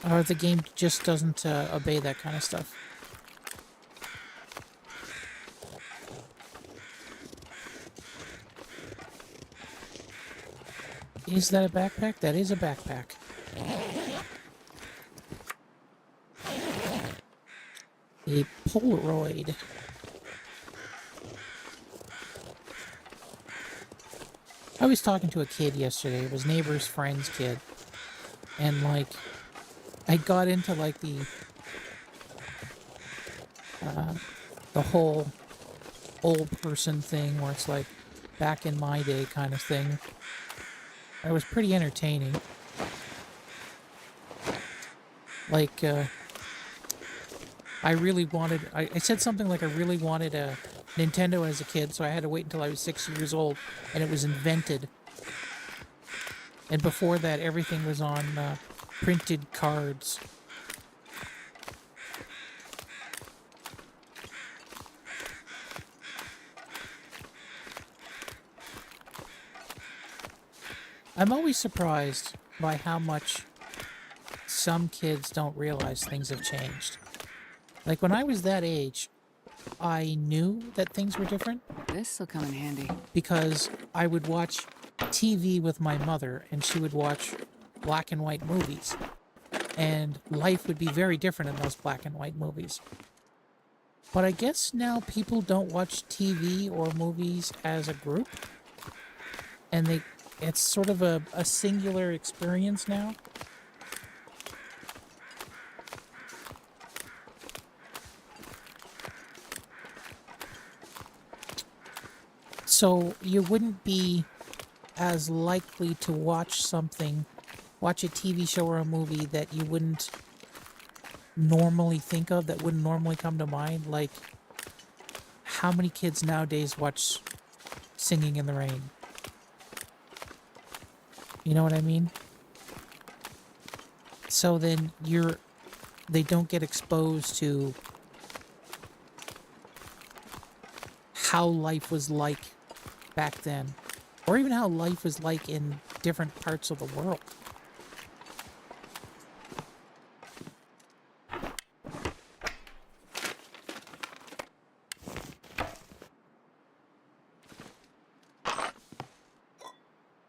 Speaker 1: Or the game just doesn't obey that kind of stuff. Is that a backpack? That is a backpack. A Polaroid. I was talking to a kid yesterday. It was neighbor's friend's kid. And, like, I got into, like, the whole old person thing where it's like back in my day kind of thing. It was pretty entertaining. Like, I really wanted... I said something like I really wanted a Nintendo as a kid, so I had to wait until I was 6 years old, and it was invented. And before that, everything was on printed cards. I'm always surprised by how much some kids don't realize things have changed. Like, when I was that age, I knew that things were different
Speaker 2: This'll come in handy.
Speaker 1: because I would watch TV with my mother, and she would watch black and white movies. And life would be very different in those black and white movies. But I guess now people don't watch TV or movies as a group. And it's sort of a singular experience now. So you wouldn't be as likely to watch a TV show or a movie that you wouldn't normally think of, that wouldn't normally come to mind. Like, how many kids nowadays watch Singing in the Rain? You know what I mean? So then they don't get exposed to how life was like back then, or even how life was like in different parts of the world.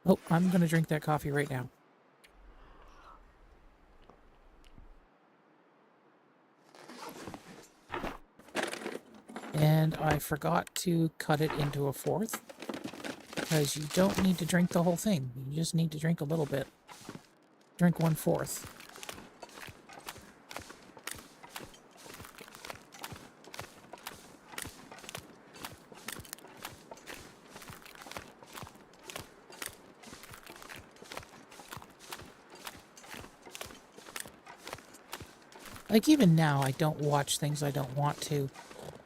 Speaker 1: Oh, I'm gonna drink that coffee right now. And I forgot to cut it into a fourth, because you don't need to drink the whole thing. You just need to drink a little bit. Drink 1/4. Like, even now, I don't watch things I don't want to,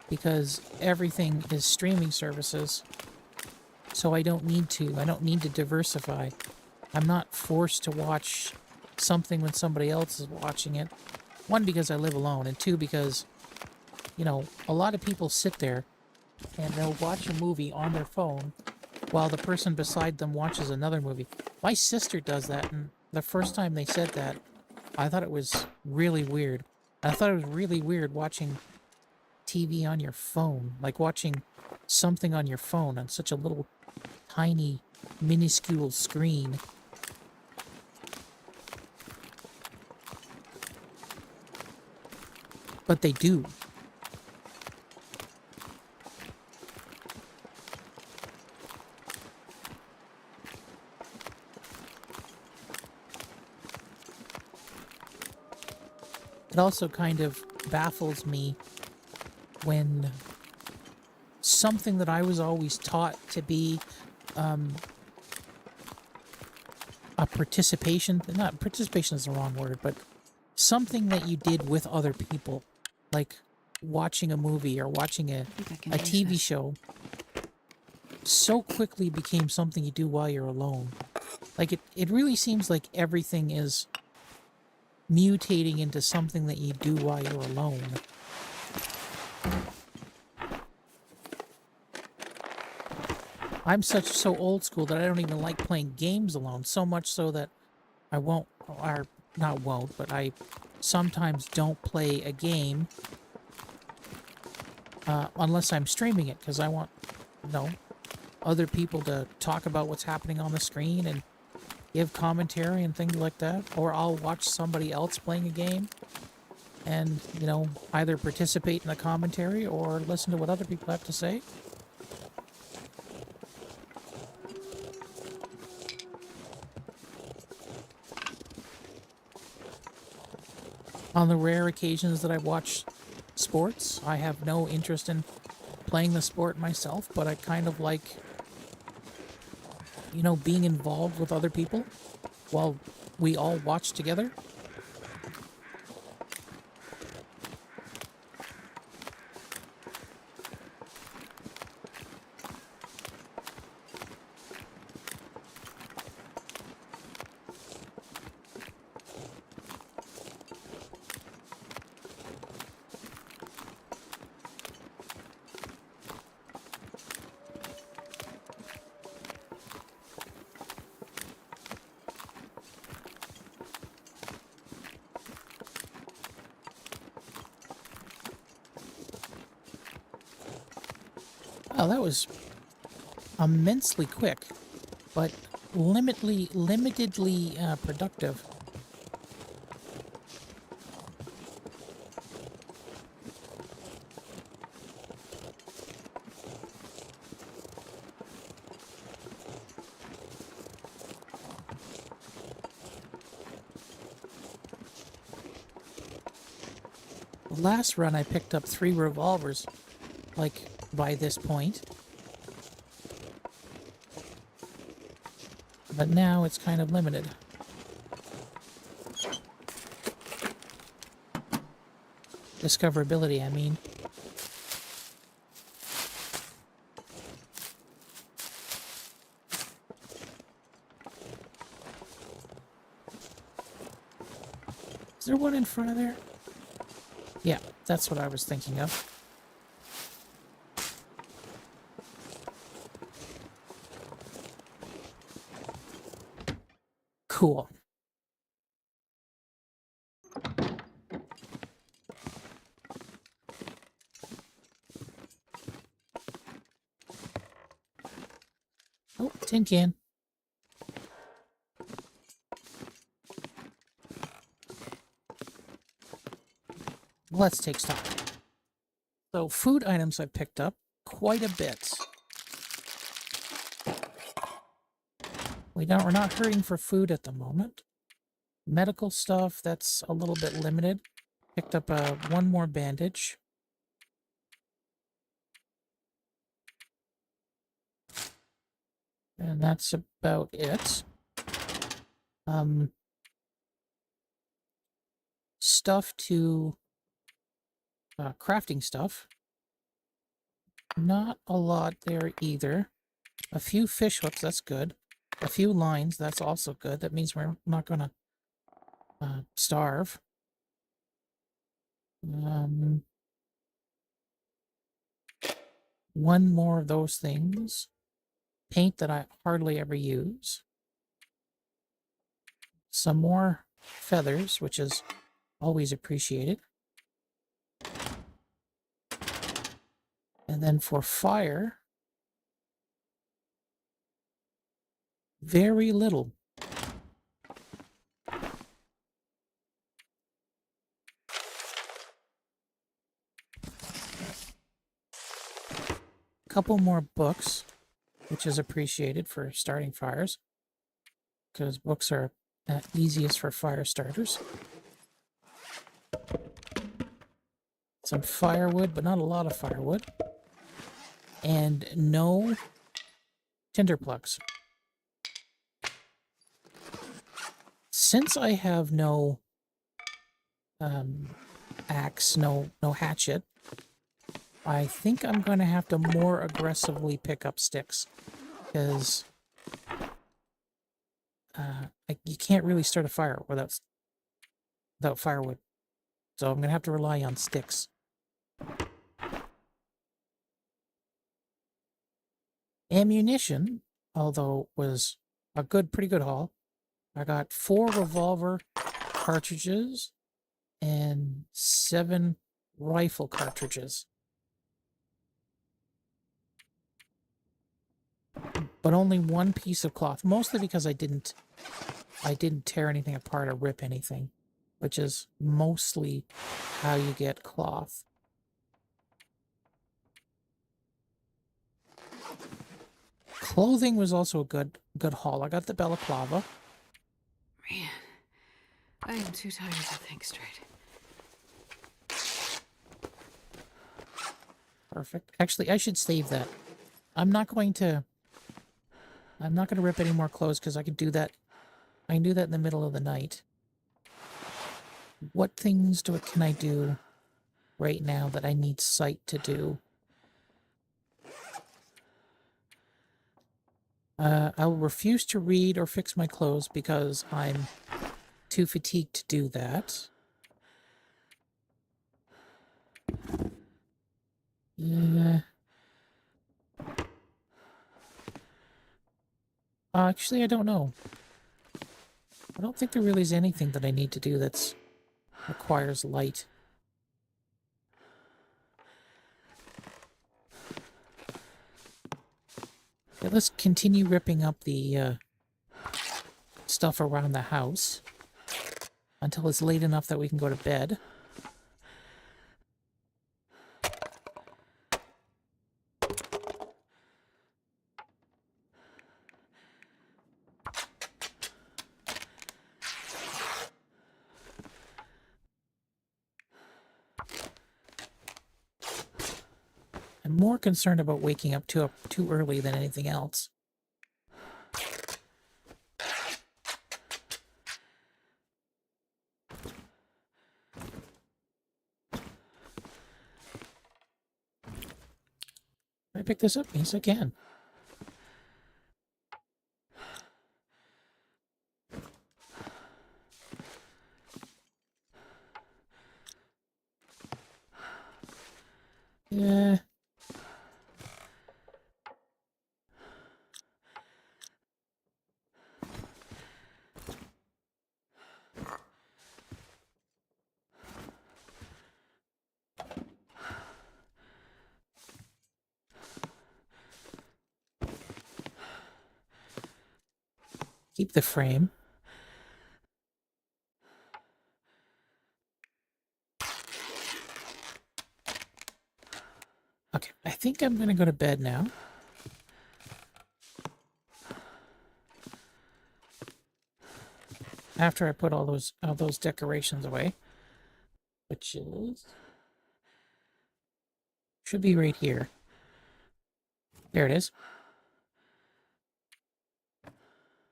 Speaker 1: because everything is streaming services, so I don't need to. I don't need to diversify. I'm not forced to watch something when somebody else is watching it. One, because I live alone, and two, because, you know, a lot of people sit there and they'll watch a movie on their phone while the person beside them watches another movie. My sister does that, and the first time they said that, I thought it was really weird. I thought it was really weird watching TV on your phone, like watching something on your phone on such a little tiny, minuscule screen. But they do. It also kind of baffles me when something that I was always taught to be a participation, not participation is the wrong word, but something that you did with other people, like watching a movie or watching a TV show, so quickly became something you do while you're alone. Like, it really seems like everything is mutating into something that you do while you're alone. I'm so old school that I don't even like playing games alone, so much so that I won't, or not won't, but I sometimes don't play a game unless I'm streaming it, because I want, you know, other people to talk about what's happening on the screen and give commentary and things like that. Or I'll watch somebody else playing a game and, you know, either participate in the commentary or listen to what other people have to say. On the rare occasions that I watch sports, I have no interest in playing the sport myself, but I kind of like, you know, being involved with other people while we all watch together. Well, that was immensely quick, but limitedly productive. The last run I picked up 3 revolvers, like, by this point. But now it's kind of limited. Discoverability, I mean. Is there one in front of there? Yeah, that's what I was thinking of. Cool. Oh, tin can. let's take stock. So food items I picked up quite a bit. We're not hurting for food at the moment. Medical stuff, that's a little bit limited. Picked up one more bandage. And that's about it. Stuff to crafting stuff. Not a lot there either. A few fish hooks, that's good. A few lines, that's also good. That means we're not gonna starve. One more of those things. Paint that I hardly ever use. Some more feathers, which is always appreciated. And then for fire, very little. Couple more books, which is appreciated for starting fires, because books are easiest for fire starters. Some firewood, but not a lot of firewood. And no tinder plugs. Since I have no axe, no hatchet, I think I'm going to have to more aggressively pick up sticks, because you can't really start a fire without firewood. So I'm going to have to rely on sticks. Ammunition, although was a pretty good haul. I got 4 revolver cartridges and 7 rifle cartridges. But only 1 piece of cloth, mostly because I didn't tear anything apart or rip anything, which is mostly how you get cloth. Clothing was also a good haul. I got the balaclava.
Speaker 2: Man, I am too tired to think straight.
Speaker 1: Perfect. Actually, I should save that. I'm not going to rip any more clothes because I can do that. I can do that in the middle of the night. What things can I do right now that I need sight to do? I'll refuse to read or fix my clothes because I'm too fatigued to do that. Actually, I don't know. I don't think there really is anything that I need to do that requires light. Okay, let's continue ripping up the stuff around the house until it's late enough that we can go to bed. I'm more concerned about waking up too early than anything else. Can I pick this up? Yes, I can. Yeah. Keep the frame. think I'm going to go to bed now. After I put all those decorations away, which should be right here. There it is.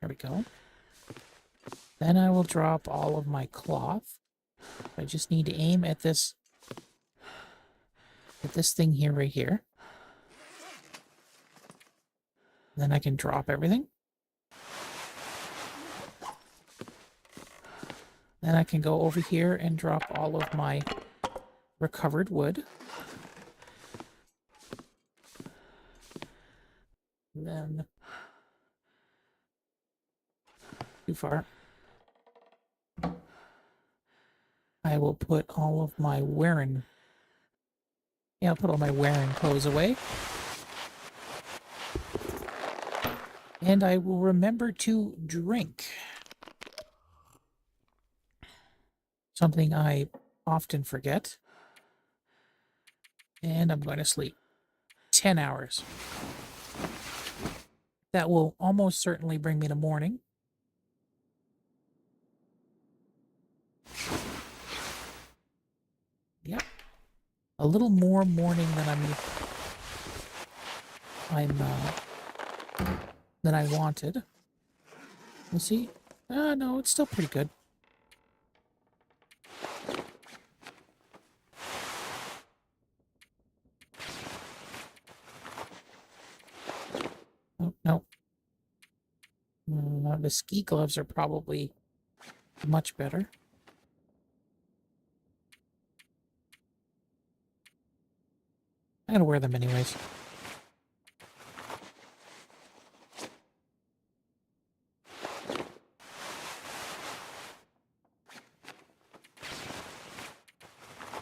Speaker 1: There we go. Then I will drop all of my cloth. I just need to aim at this thing here, right here. Then I can drop everything. Then I can go over here and drop all of my recovered wood. And then too far. I will put all of my wearing. Yeah, I'll put all my wearing clothes away. And I will remember to drink. Something I often forget. And I'm going to sleep 10 hours. That will almost certainly bring me to morning. Yep. A little more morning than than I wanted. Let's see. No, it's still pretty good. Oh, no. The ski gloves are probably much better. I'm gonna wear them anyways.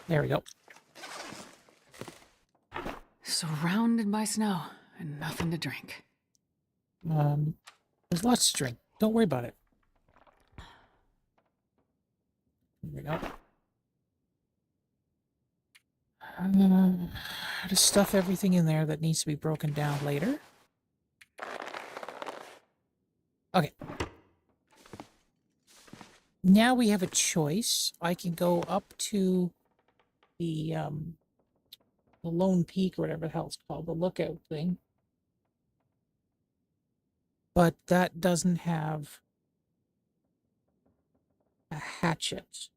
Speaker 1: There we go.
Speaker 2: Surrounded by snow and nothing to drink.
Speaker 1: There's lots to drink. Don't worry about it. There we go. Just stuff everything in there that needs to be broken down later. Okay. Now we have a choice. I can go up to the Lone Peak or whatever the hell it's called, the lookout thing. But that doesn't have a hatchet.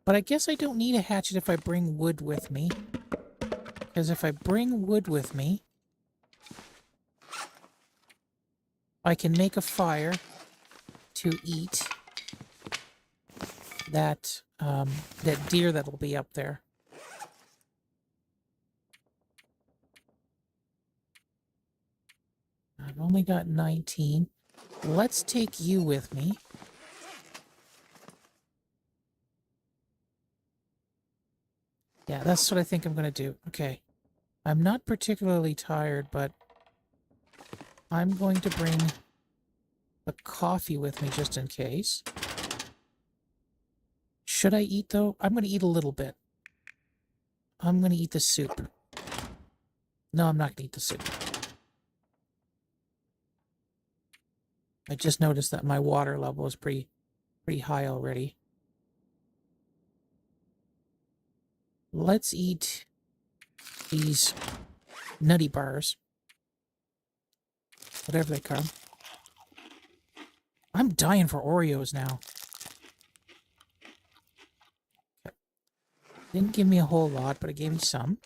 Speaker 1: But I guess I don't need a hatchet if I bring wood with me. Because if I bring wood with me, I can make a fire to eat that deer that'll be up there. I've only got 19. Let's take you with me. Yeah, that's what I think I'm going to do. Okay. I'm not particularly tired, but I'm going to bring the coffee with me just in case. Should I eat, though? I'm going to eat a little bit. I'm going to eat the soup. No, I'm not going to eat the soup. I just noticed that my water level is pretty high already. Let's eat these nutty bars. Whatever they call. I'm dying for Oreos now. Okay. Didn't give me a whole lot, but it gave me some.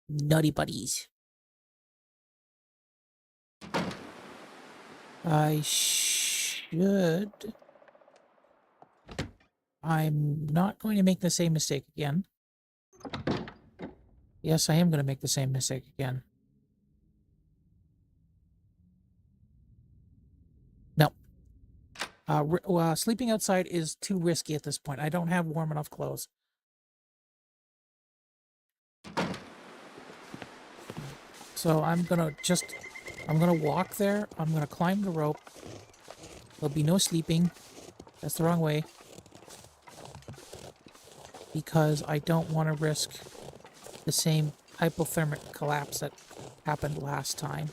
Speaker 1: Nutty buddies. I should. I'm not going to make the same mistake again. Yes, I am going to make the same mistake again. No. Sleeping outside is too risky at this point. I don't have warm enough clothes. So I'm gonna walk there. I'm gonna climb the rope. There'll be no sleeping. That's the wrong way. Because I don't want to risk the same hypothermic collapse that happened last time.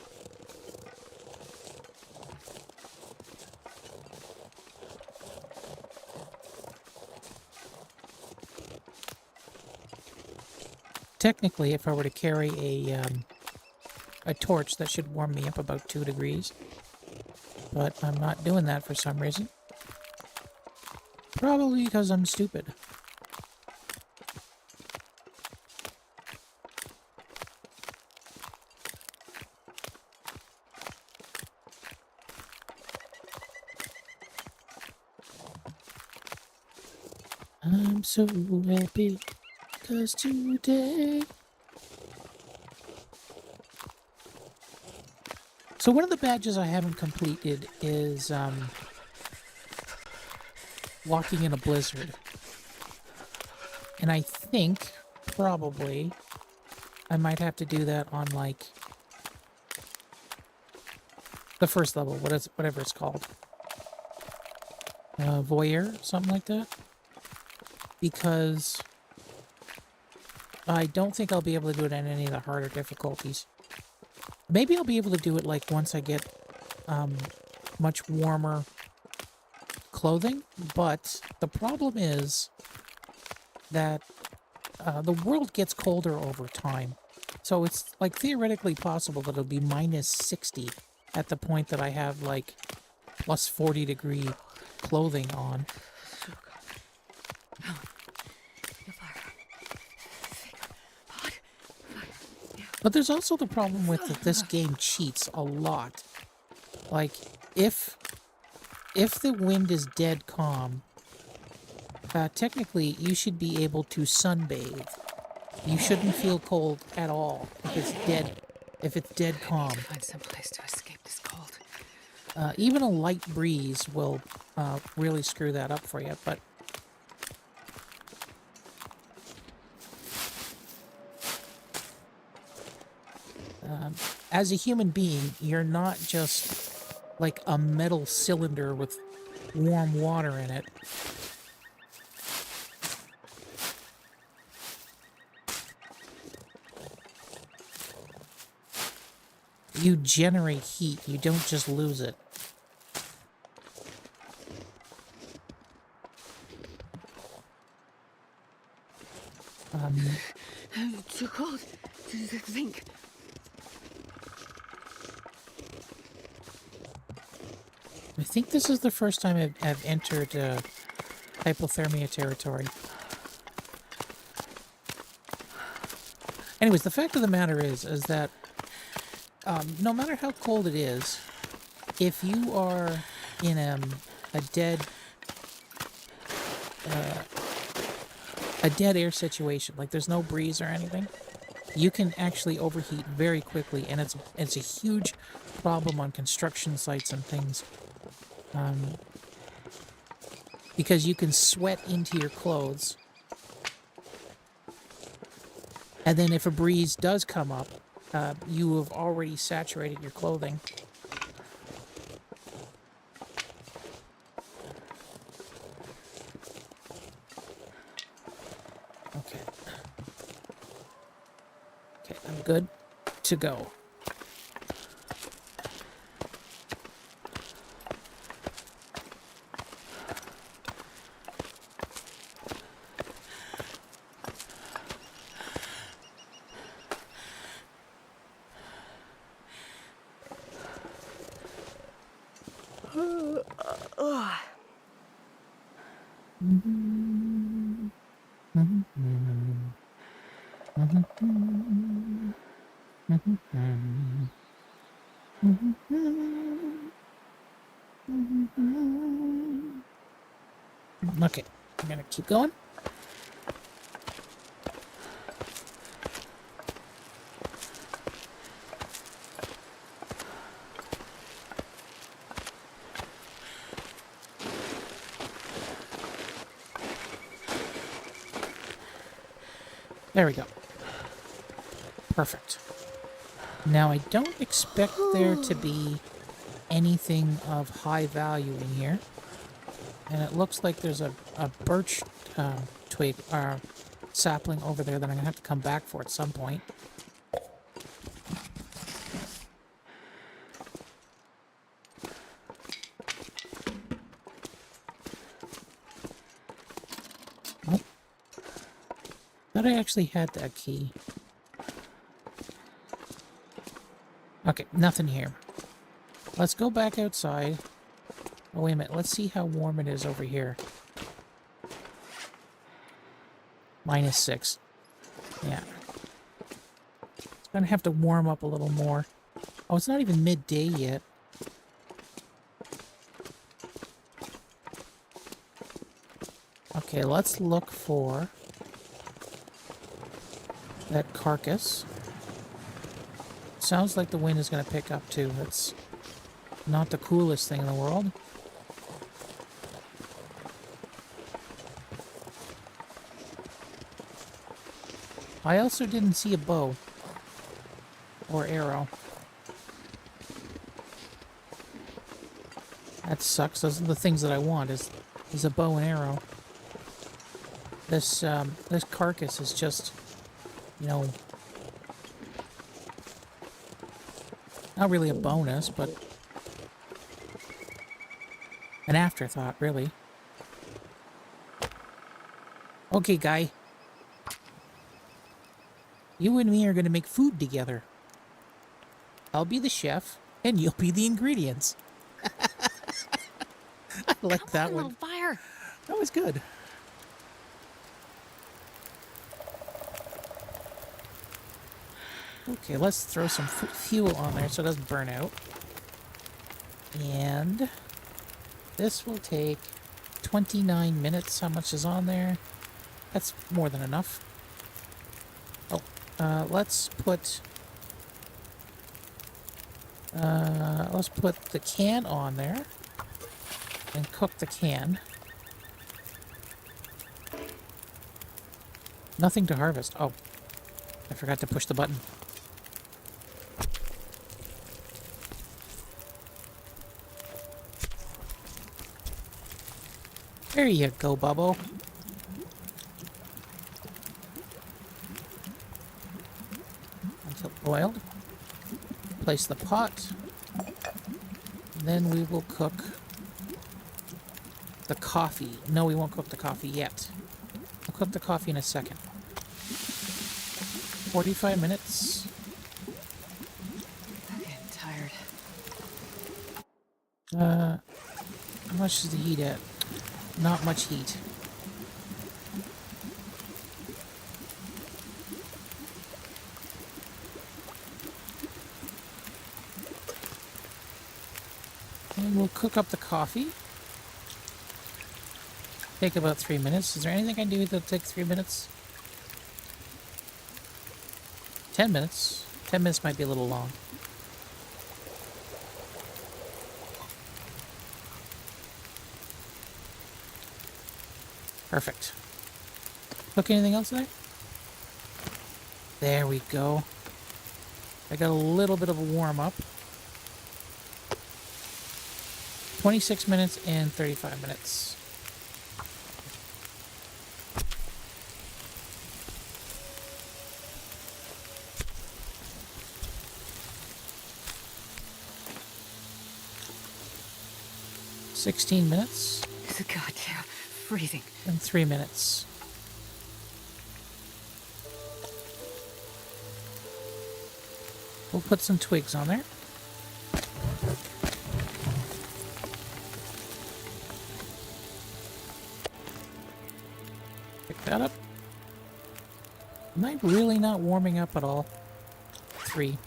Speaker 1: Technically, if I were to carry a torch, that should warm me up about 2 degrees. But I'm not doing that for some reason. Probably because I'm stupid. I'm so happy because today... So one of the badges I haven't completed is walking in a blizzard. And I think, probably, I might have to do that on, like, the first level, whatever it's called. Voyeur, something like that. Because I don't think I'll be able to do it in any of the harder difficulties. Maybe I'll be able to do it, like, once I get much warmer clothing, but the problem is that the world gets colder over time. So it's, like, theoretically possible that it'll be minus 60 at the point that I have, like, plus 40 degree clothing on. But there's also the problem with that this game cheats a lot. Like, if the wind is dead calm, technically you should be able to sunbathe. You shouldn't feel cold at all if it's dead calm.
Speaker 2: Find some place to escape this cold.
Speaker 1: Even a light breeze will really screw that up for you, but as a human being, you're not just like a metal cylinder with warm water in it. You generate heat, you don't just lose it.
Speaker 2: Too cold to think.
Speaker 1: I think this is the first time I've entered hypothermia territory. Anyways, the fact of the matter is that no matter how cold it is, if you are in a dead air situation, like there's no breeze or anything, you can actually overheat very quickly, and it's a huge problem on construction sites and things. Because you can sweat into your clothes, and then if a breeze does come up, you have already saturated your clothing. Okay. Okay, I'm good to go. Okay, I'm gonna keep going. There we go. Perfect. Now, I don't expect there to be anything of high value in here. And it looks like there's a birch twig sapling over there that I'm going to have to come back for at some point. Oh. Thought I actually had that key. Okay, nothing here. Let's go back outside. Oh, wait a minute. Let's see how warm it is over here. -6. Yeah. It's gonna have to warm up a little more. Oh, it's not even midday yet. Okay, let's look for that carcass. Sounds like the wind is gonna pick up too. That's not the coolest thing in the world. I also didn't see a bow or arrow. That sucks. Those are the things that I want is a bow and arrow. This this carcass is just, you know, not really a bonus, but an afterthought, really. Okay, guy. You and me are going to make food together. I'll be the chef, and you'll be the ingredients. I like
Speaker 2: Come
Speaker 1: that
Speaker 2: on,
Speaker 1: one.
Speaker 2: little fire.
Speaker 1: That was good. Okay, let's throw some fuel on there so it doesn't burn out. And this will take 29 minutes. How much is on there? That's more than enough. Oh, let's put the can on there and cook the can. Nothing to harvest. Oh, I forgot to push the button. There you go, Bubbo. Until boiled. Place the pot. Then we will cook the coffee. No, we won't cook the coffee yet. We'll cook the coffee in a second. 45 minutes.
Speaker 2: I'm getting tired.
Speaker 1: How much is the heat at? Not much heat. And we'll cook up the coffee. Take about 3 minutes. Is there anything I can do that'll take 3 minutes? 10 minutes. 10 minutes might be a little long. Perfect. Cook anything else in there? There we go. I got a little bit of a warm up. 26 minutes and 35 minutes. $16
Speaker 2: God, yeah, freezing.
Speaker 1: and 3 minutes. We'll put some twigs on there. Pick that up. Am I really not warming up at all? 3.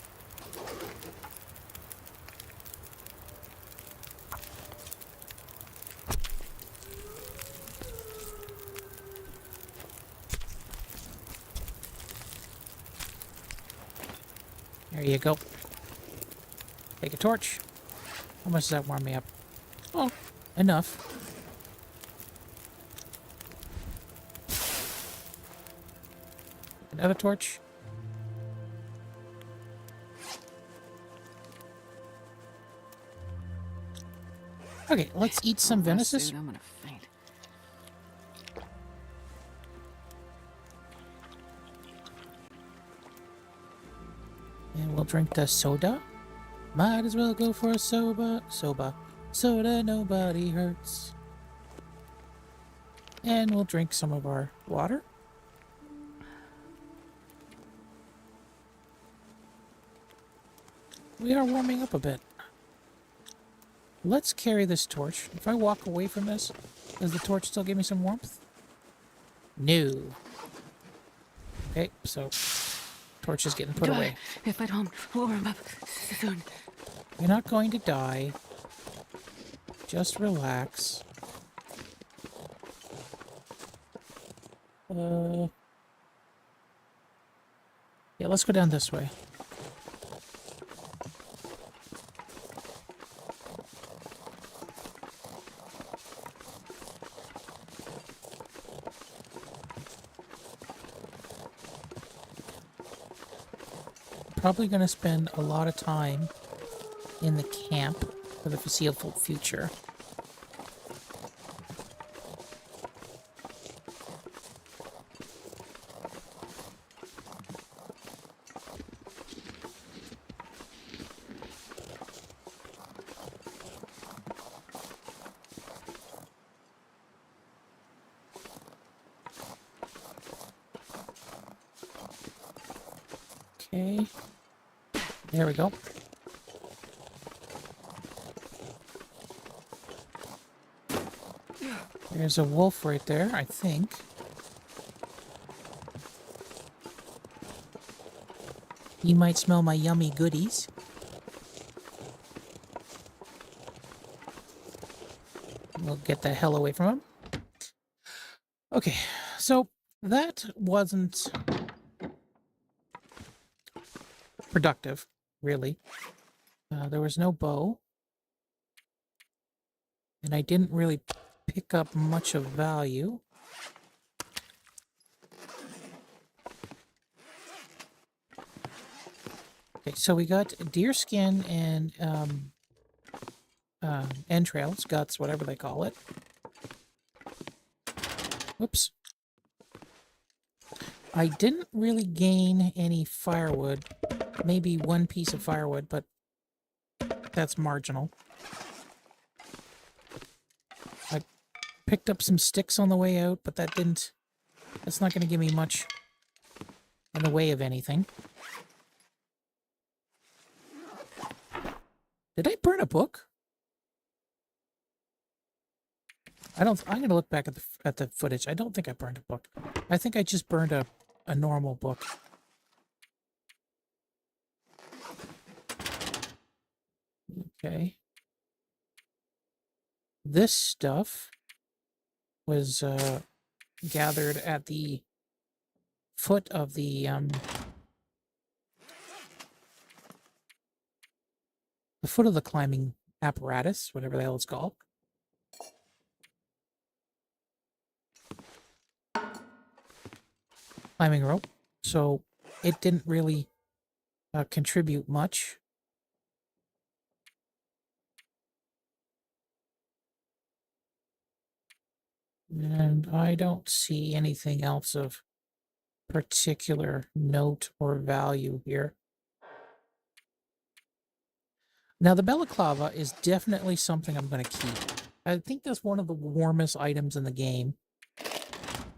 Speaker 1: There you go. Take a torch. How much does that warm me up? Oh, enough. Another torch. Okay, let's eat some
Speaker 2: Rest
Speaker 1: Venesis.
Speaker 2: suit, I'm gonna faint.
Speaker 1: And we'll drink the soda. Might as well go for a soda. Soda, nobody hurts. And we'll drink some of our water. We are warming up a bit. Let's carry this torch. If I walk away from this, does the torch still give me some warmth? No. Okay, so torch is getting put away.
Speaker 2: If I don't warm up soon.
Speaker 1: You're not going to die. Just relax. Yeah, let's go down this way. Probably going to spend a lot of time in the camp for the foreseeable future. Okay. There we go. There's a wolf right there, I think. He might smell my yummy goodies. We'll get the hell away from him. Okay, so that wasn't productive, really. There was no bow. And I didn't really pick up much of value. Okay, so we got deer skin and entrails, guts, whatever they call it. Whoops. I didn't really gain any firewood. Maybe one piece of firewood, but that's marginal. I picked up some sticks on the way out, but that's not going to give me much in the way of anything. Did I burn a book? I'm going to look back at the footage. I don't think I burned a book. I think I just burned a normal book. Okay. This stuff was gathered at the foot of the climbing apparatus, whatever the hell it's called. Climbing rope. So it didn't really contribute much. And I don't see anything else of particular note or value here. Now, the balaclava is definitely something I'm going to keep. I think that's one of the warmest items in the game.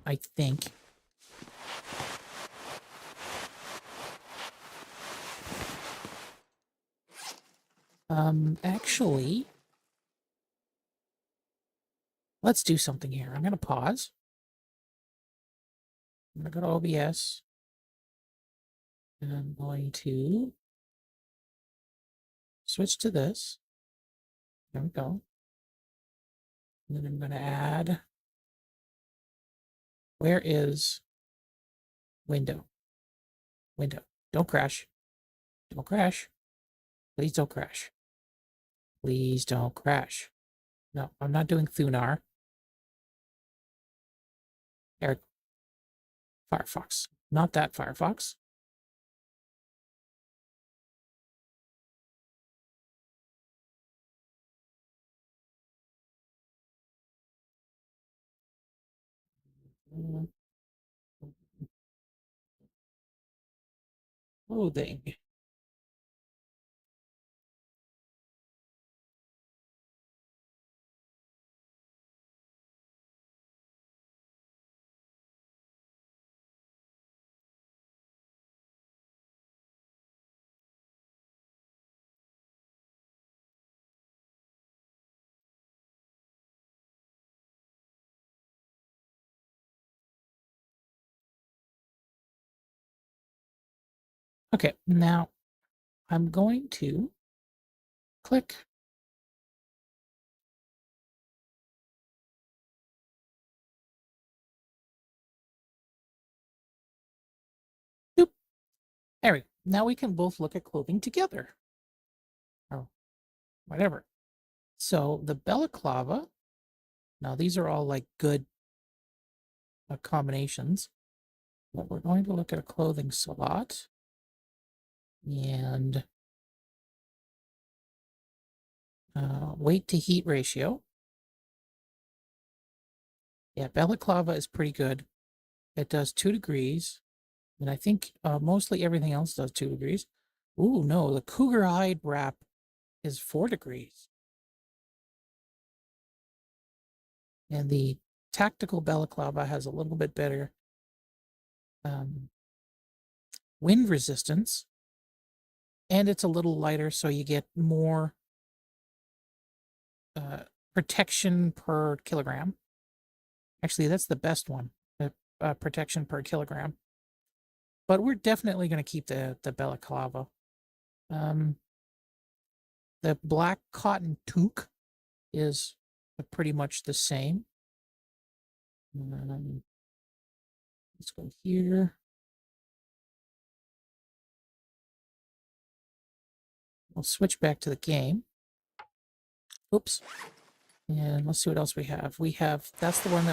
Speaker 1: I think. Actually, let's do something here. I'm going to pause. I'm going to go to OBS. And I'm going to switch to this. There we go. And then I'm going to add, where is window? Window. Don't crash. Don't crash. Please don't crash. Please don't crash. No, I'm not doing Thunar. Eric. Firefox. Not that Firefox. Clothing. Okay, now I'm going to click. Boop. There we go. Now we can both look at clothing together. Or whatever. So the balaclava, now these are all like good combinations. But we're going to look at a clothing slot. And weight to heat ratio. Yeah, balaclava is pretty good. It does 2 degrees. And I think mostly everything else does 2 degrees. Ooh, no, the cougar hide wrap is 4 degrees. And the tactical balaclava has a little bit better wind resistance. And it's a little lighter, so you get more protection per kilogram. Actually, that's the best one, protection per kilogram. But we're definitely going to keep the balaclava. The black cotton toque is pretty much the same. Let's go here. We'll switch back to the game. Oops. And let's see what else we have. We have, that's the one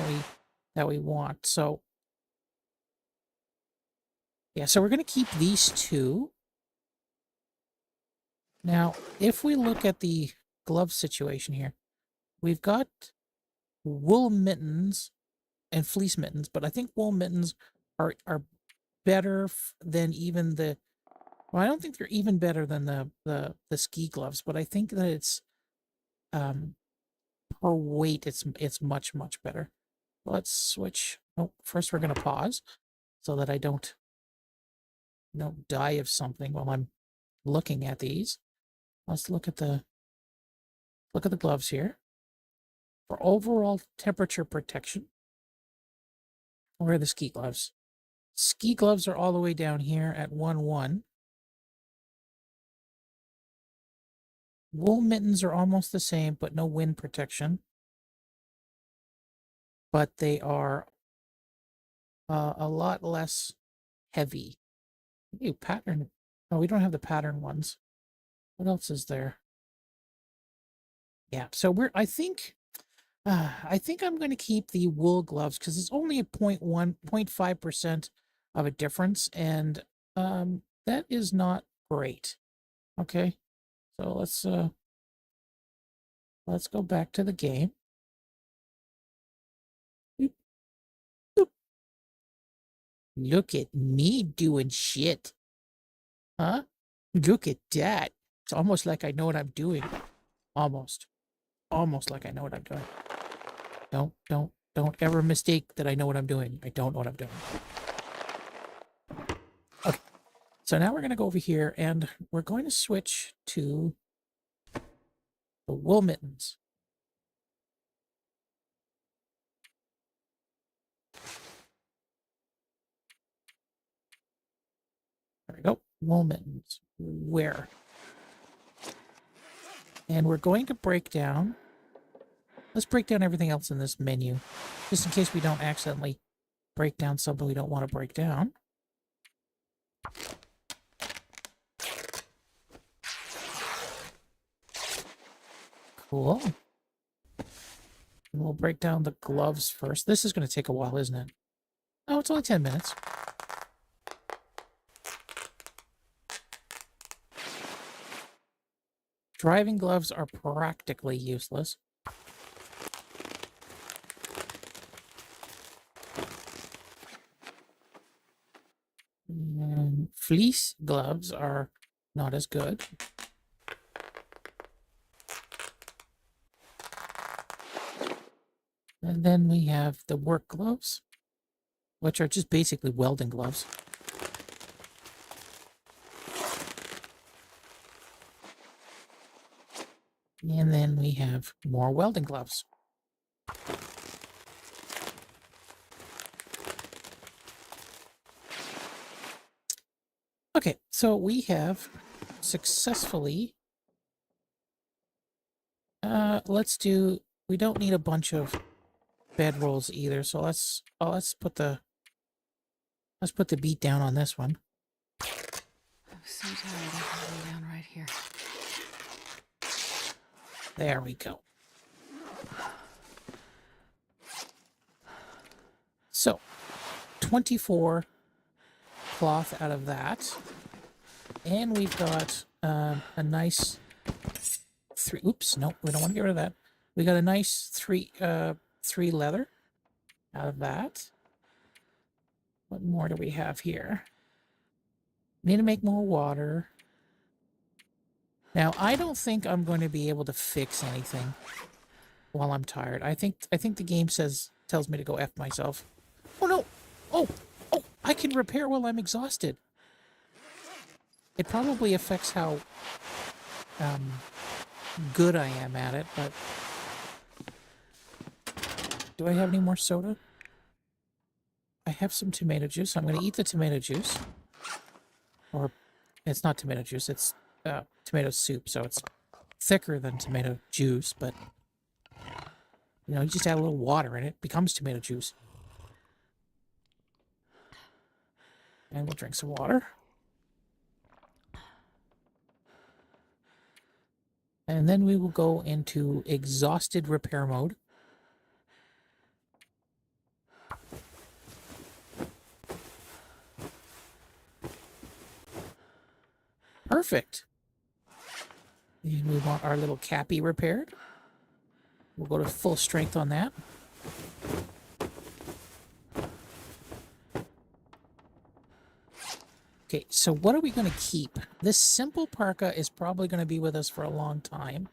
Speaker 1: that we want. So yeah, so we're going to keep these two. Now, if we look at the glove situation here, we've got wool mittens and fleece mittens, but I think wool mittens are better than even the, well, I don't think they're even better than the ski gloves, but I think that it's per weight it's much better. Let's switch. Oh, first we're going to pause so that I don't die of something while I'm looking at these. Let's look at the gloves here. For overall temperature protection, where are the ski gloves? Ski gloves are all the way down here at 1-1. Wool mittens are almost the same, but no wind protection. But they are a lot less heavy. Ooh, pattern. Oh, we don't have the pattern ones. What else is there? Yeah, so I think I'm going to keep the wool gloves because it's only a 0.5% of a difference, and that is not great. Okay, so let's go back to the game. Boop, boop. Look at me doing shit, huh? Look at that. It's almost like I know what I'm doing. Almost like I know what I'm doing. Don't ever mistake that I know what I'm doing. I don't know what I'm doing. Okay. So now we're going to go over here and we're going to switch to the wool mittens. There we go. Wool mittens. Where? And we're going to break down. Let's break down everything else in this menu, just in case we don't accidentally break down something we don't want to break down. Cool. And we'll break down the gloves first. This is going to take a while, isn't it? Oh, it's only 10 minutes. Driving gloves are practically useless. fleece gloves are not as good. And then we have the work gloves, which are just basically welding gloves. And then we have more welding gloves. Okay, so we have successfully, we don't need a bunch of bedrolls either, so let's put the beat down on this one.
Speaker 2: I'm so tired of laying down right here.
Speaker 1: There we go. So, 24 cloth out of that. And we've got a nice three. Oops, no, we don't want to get rid of that. We got a nice three leather out of that. What more do we have here? Need to make more water. Now, I don't think I'm going to be able to fix anything while I'm tired. I think the game tells me to go F myself. Oh no! Oh! I can repair while I'm exhausted. It probably affects how good I am at it, but do I have any more soda? I have some tomato juice. I'm going to eat the tomato juice. Or, it's not tomato juice, it's tomato soup, so it's thicker than tomato juice, but, you know, you just add a little water in it, it becomes tomato juice. And we'll drink some water. And then we will go into exhausted repair mode. Perfect. And we want our little cappy repaired. We'll go to full strength on that. Okay, so what are we going to keep? This simple parka is probably going to be with us for a long time.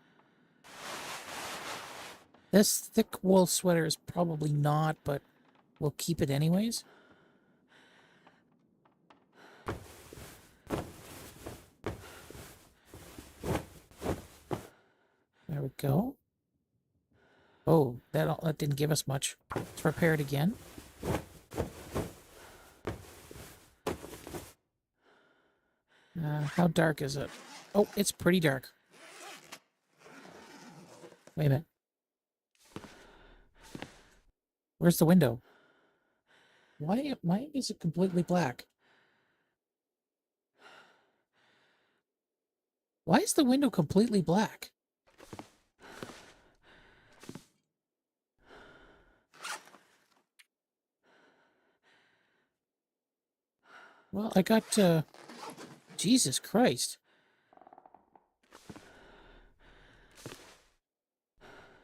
Speaker 1: This thick wool sweater is probably not, but we'll keep it anyways. There we go. Oh, that didn't give us much. Let's repair it again. How dark is it? Oh, it's pretty dark. Wait a minute. Where's the window? Why is it completely black? Why is the window completely black? Well, I got, Jesus Christ.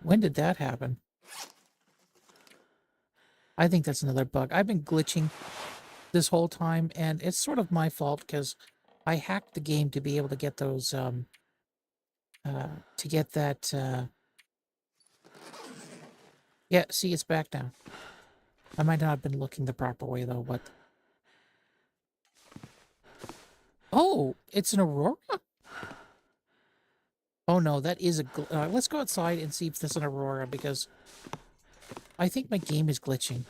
Speaker 1: When did that happen? I think that's another bug. I've been glitching this whole time, and it's sort of my fault because I hacked the game to be able to get those, to get that, yeah, see, it's back now. I might not have been looking the proper way, though, but... Oh, it's an aurora? Oh, no, that is a... let's go outside and see if there's an aurora, because I think my game is glitching.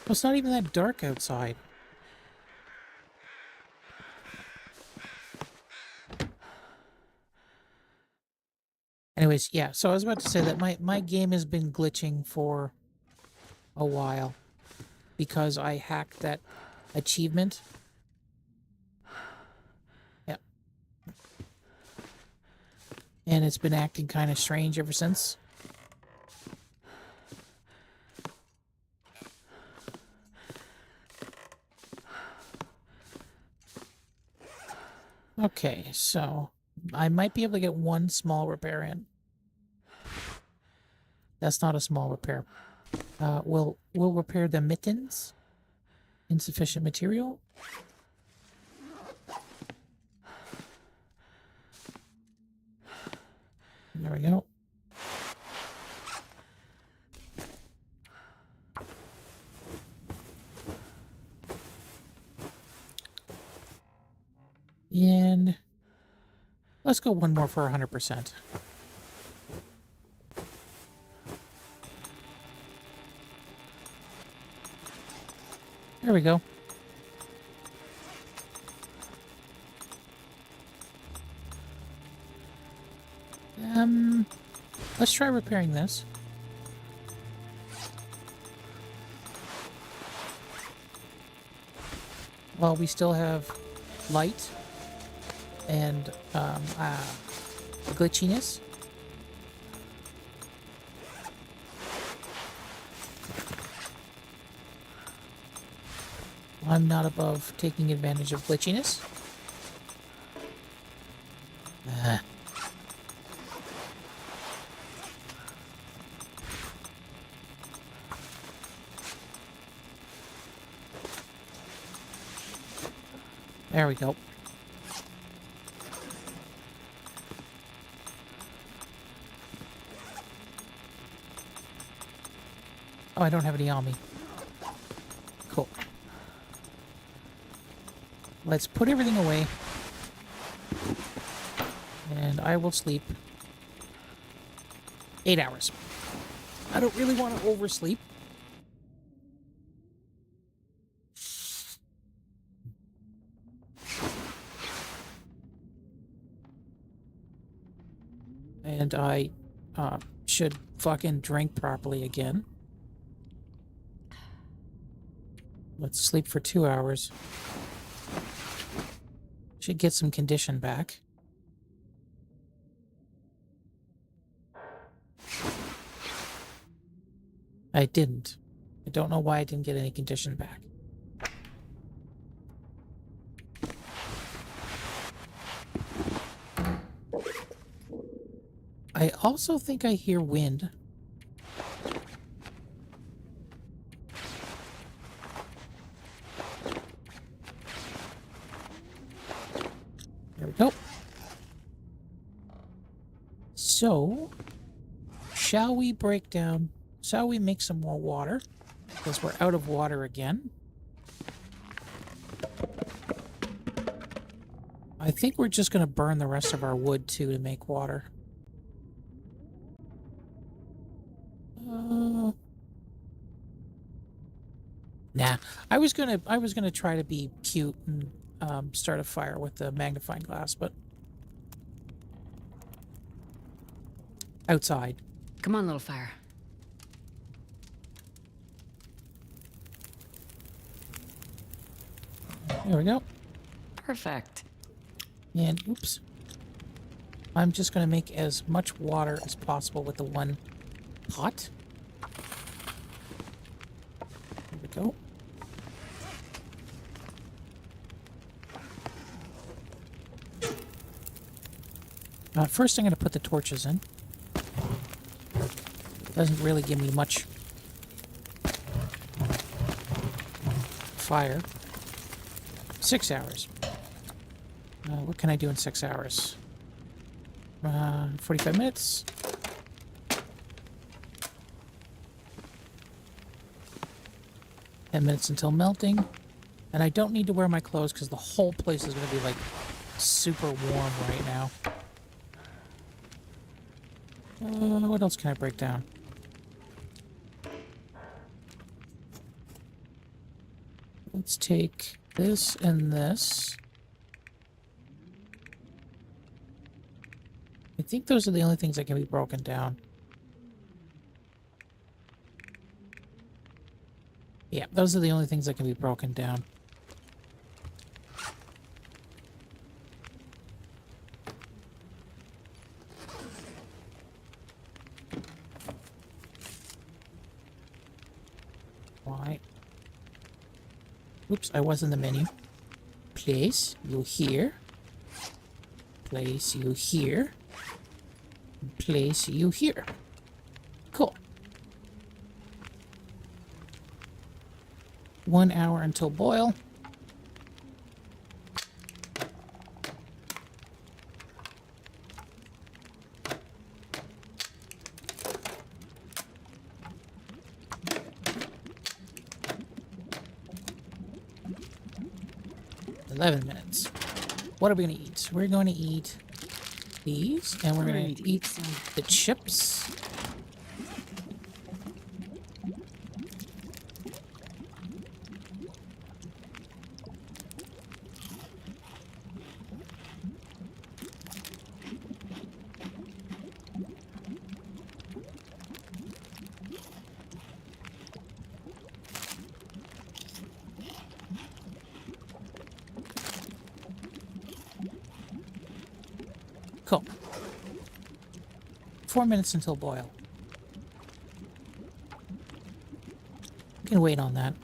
Speaker 1: Well, it's not even that dark outside. Anyways, yeah, so I was about to say that my game has been glitching for a while because I hacked that achievement. Yeah. And it's been acting kind of strange ever since. Okay, so I might be able to get one small repair in. That's not a small repair. We'll repair the mittens. Insufficient material. There we go. And let's go one more for 100%. There we go. Let's try repairing this. While we still have light and glitchiness. I'm not above taking advantage of glitchiness. There we go. Oh, I don't have any on me. Cool. Let's put everything away. And I will sleep 8 hours. I don't really want to oversleep. And I should fucking drink properly again. Let's sleep for 2 hours. Should get some condition back. I didn't. I don't know why I didn't get any condition back. I also think I hear wind. There we go. So, shall we make some more water? Because we're out of water again. I think we're just going to burn the rest of our wood, too, to make water. Nah. I was gonna try to be cute and start a fire with the magnifying glass, but outside.
Speaker 2: Come on, little fire.
Speaker 1: There we go.
Speaker 2: Perfect.
Speaker 1: And oops. I'm just gonna make as much water as possible with the one pot. There we go. First I'm going to put the torches in. Doesn't really give me much fire. 6 hours. What can I do in 6 hours? 45 minutes. Minutes until melting. And I don't need to wear my clothes because the whole place is going to be like super warm right now. What else can I break down? Let's take this and this. I think those are the only things that can be broken down. Yeah, those are the only things that can be broken down. Why? Oops, I was in the menu. Place, you here. Place you here. Place you here. Cool. 1 hour until boil. $11. What are we going to eat? We're going to eat these, and we're going to eat the chips. Cool. 4 minutes until boil. You can wait on that.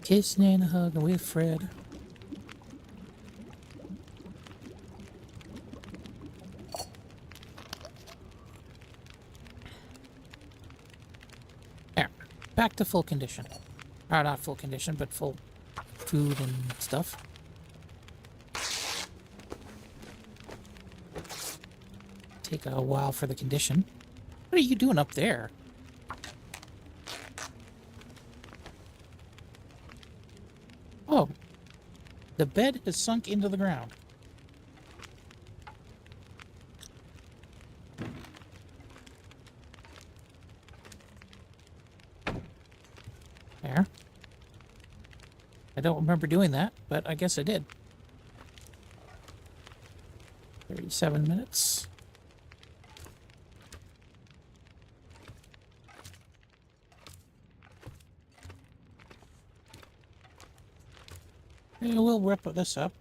Speaker 1: Kissing and a hug with Fred. There. Back to full condition. Or not full condition, but full food and stuff. Take a while for the condition. What are you doing up there? Oh. The bed has sunk into the ground. There. I don't remember doing that, but I guess I did. 37 minutes. Yeah, we'll rip this up.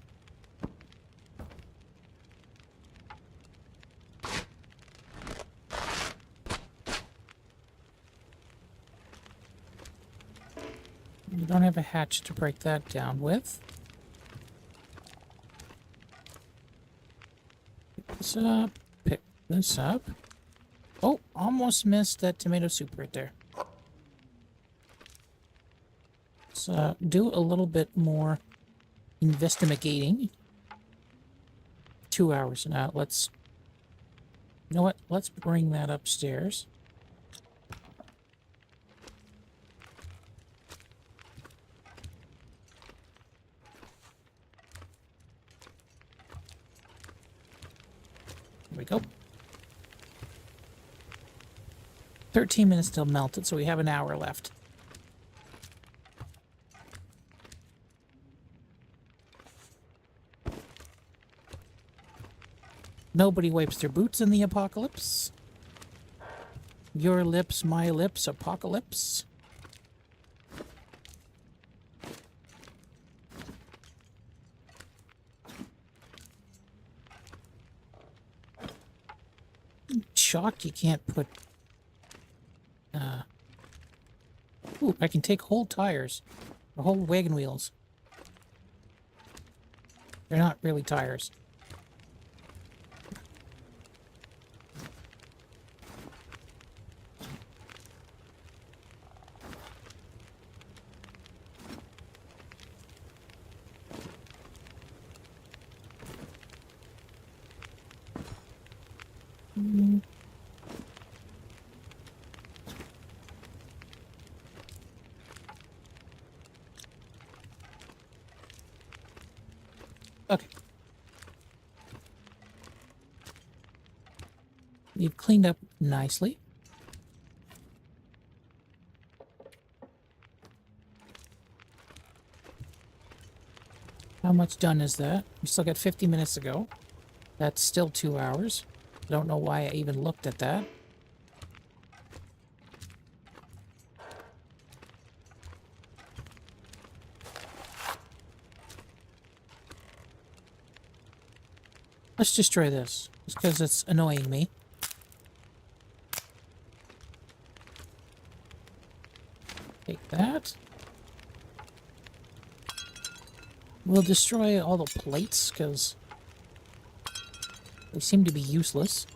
Speaker 1: We don't have a hatch to break that down with. Pick this up. Pick this up. Oh, almost missed that tomato soup right there. Let's do a little bit more investigating. 2 hours now. Let's... You know what? Let's bring that upstairs. There we go. 13 minutes till melted, so we have an hour left. Nobody wipes their boots in the apocalypse. Your lips, my lips, apocalypse. I'm shocked you can't put... Ooh, I can take whole tires. Or whole wagon wheels. They're not really tires. Okay. You've cleaned up nicely. How much done is that? We still got 50 minutes to go. That's still 2 hours. I don't know why I even looked at that. Let's destroy this, just because it's annoying me. Take that. We'll destroy all the plates, because they seem to be useless.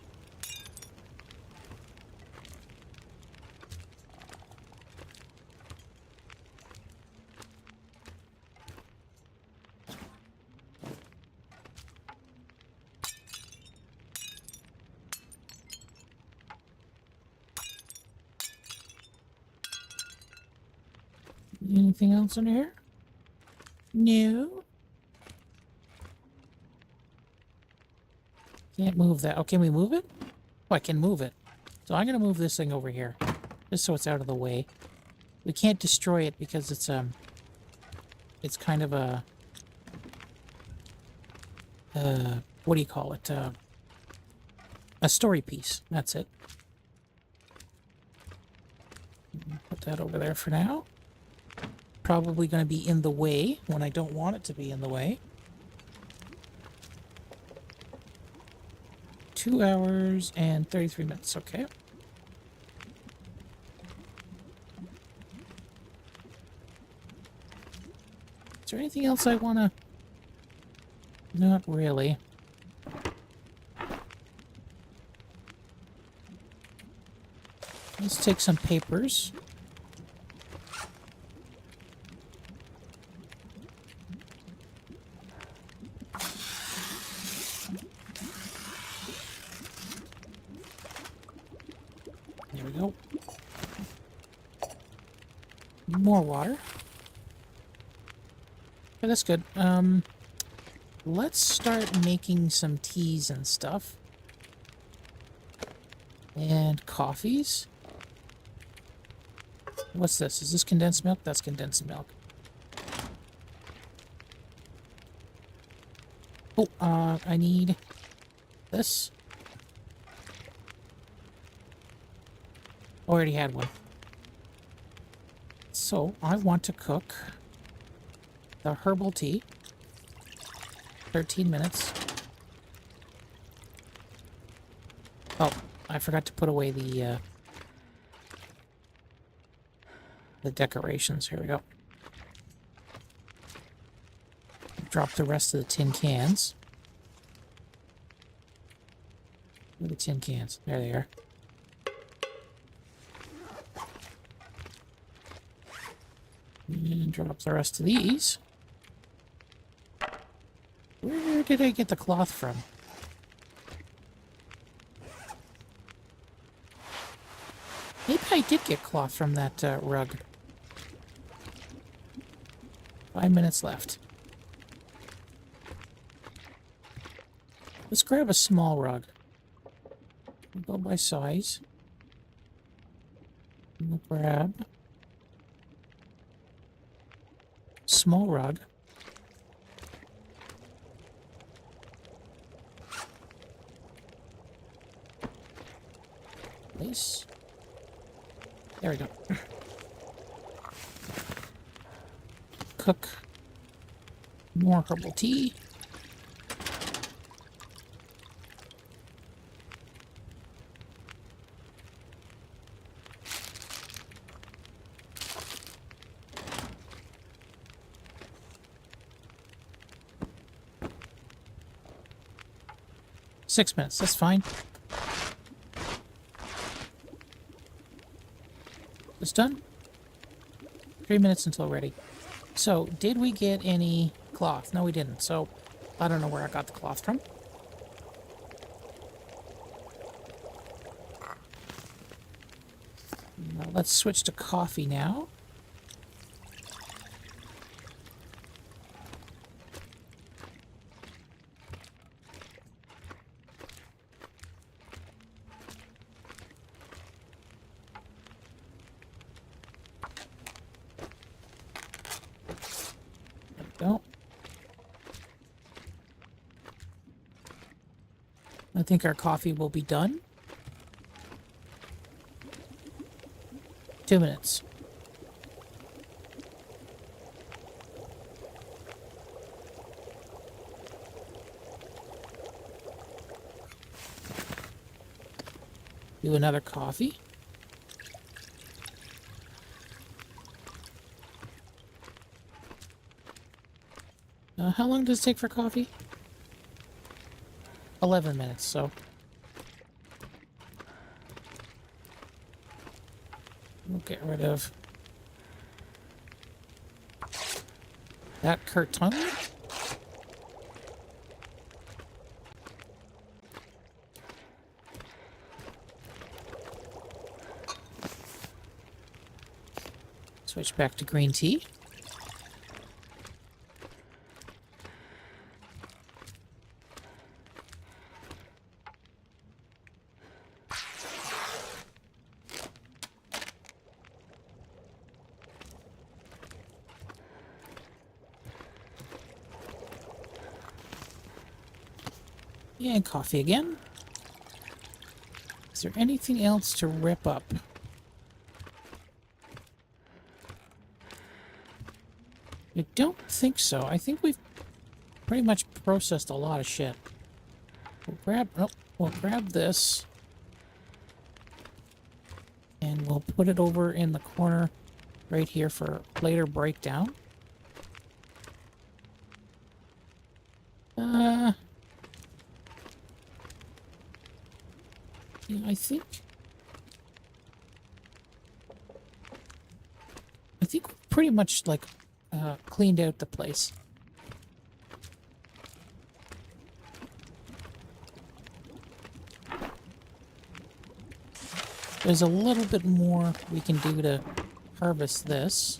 Speaker 1: Anything else in here? No. Can't move that. Oh, can we move it? Oh, I can move it. So I'm going to move this thing over here, just so it's out of the way. We can't destroy it because it's kind of a, what do you call it? A story piece. That's it. Put that over there for now. Probably going to be in the way when I don't want it to be in the way. 2 hours and 33 minutes. Okay. Is there anything else I want to... Not really. Let's take some papers. There we go. More water. Okay, that's good. Let's start making some teas and stuff. And coffees. What's this? Is this condensed milk? That's condensed milk. Oh, I need this. Already had one. So, I want to cook the herbal tea. 13 minutes. Oh, I forgot to put away the decorations. Here we go. Drop the rest of the tin cans. Where are the tin cans? There they are. And drop the rest of these. Where did I get the cloth from? Maybe I did get cloth from that rug. 5 minutes left. Let's grab a small rug. We'll go by size. We'll grab small rug. Place. There we go. Cook more herbal tea. Six minutes, that's fine. It's done. 3 minutes until ready. So, did we get any cloth? No, we didn't. So, I don't know where I got the cloth from. Now, let's switch to coffee now. Go. I think our coffee will be done. 2 minutes. Do another coffee. How long does it take for coffee? 11 minutes, so... we'll get rid of... that carton. Switch back to green tea. And coffee again. Is there anything else to rip up? I don't think so. I think we've pretty much processed a lot of shit. We'll grab this. And we'll put it over in the corner right here for later breakdown. Yeah, I think we've pretty much like cleaned out the place. There's a little bit more we can do to harvest this.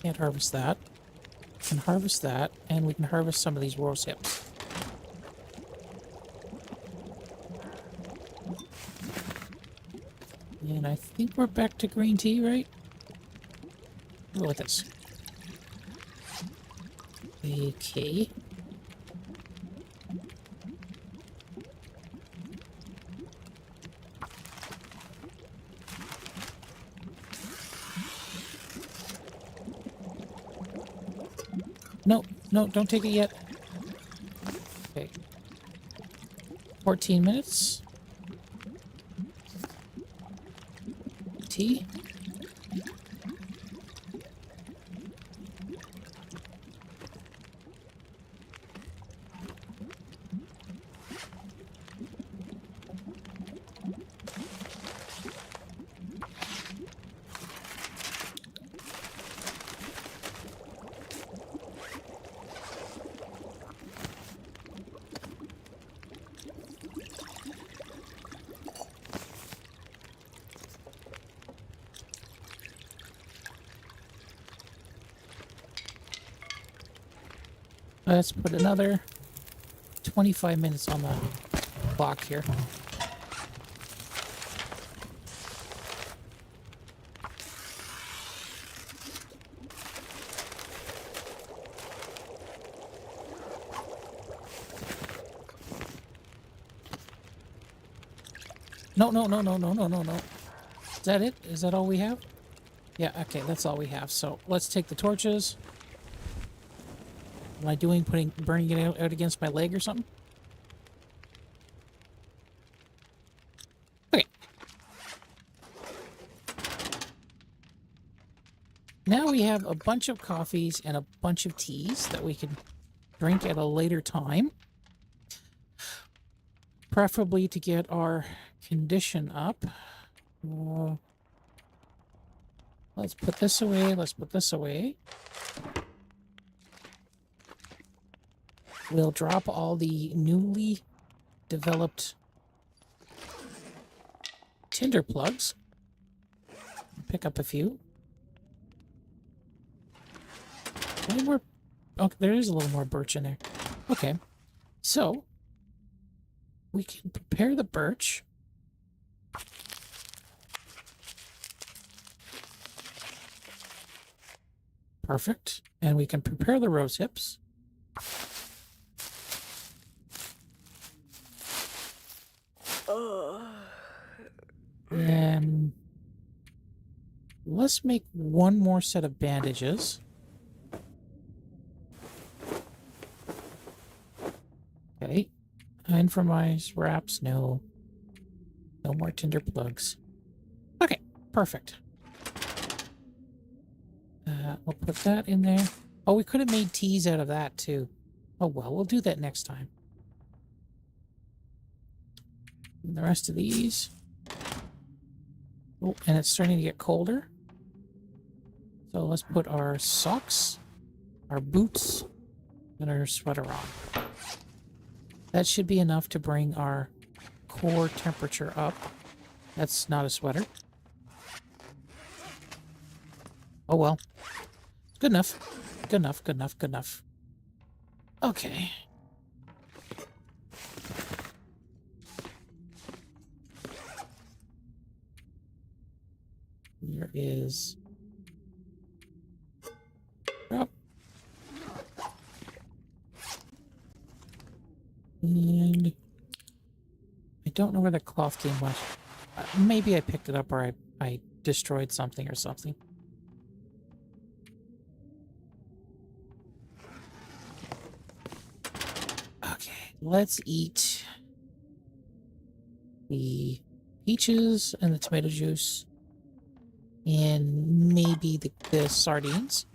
Speaker 1: Can't harvest that. Can harvest that, and we can harvest some of these rose hips. And I think we're back to green tea, right? Go with this. Okay. No, no, don't take it yet. Okay. 14 minutes. Tea. Let's put another 25 minutes on the clock here. No, no, no, no, no, no, no, no. Is that it? Is that all we have? Yeah, okay, that's all we have. So let's take the torches. What am I doing? Burning it out against my leg or something? Okay. Now we have a bunch of coffees and a bunch of teas that we can drink at a later time. Preferably to get our condition up. Let's put this away. Let's put this away. We'll drop all the newly developed tinder plugs. Pick up a few. Any more? Oh, there is a little more birch in there. Okay. So, we can prepare the birch. Perfect. And we can prepare the rose hips. And let's make one more set of bandages. Okay. And for my wraps, no more tinder plugs. Okay, perfect. We'll put that in there. Oh, we could have made teas out of that too. Oh well, we'll do that next time. And the rest of these. Oh, and it's starting to get colder. So let's put our socks, our boots, and our sweater on. That should be enough to bring our core temperature up. That's not a sweater. Oh well. Good enough. Good enough, good enough, good enough. Okay. There is... Oh. And... I don't know where the cloth game went. Maybe I picked it up or I destroyed something or something. Okay, let's eat the peaches and the tomato juice and maybe the sardines.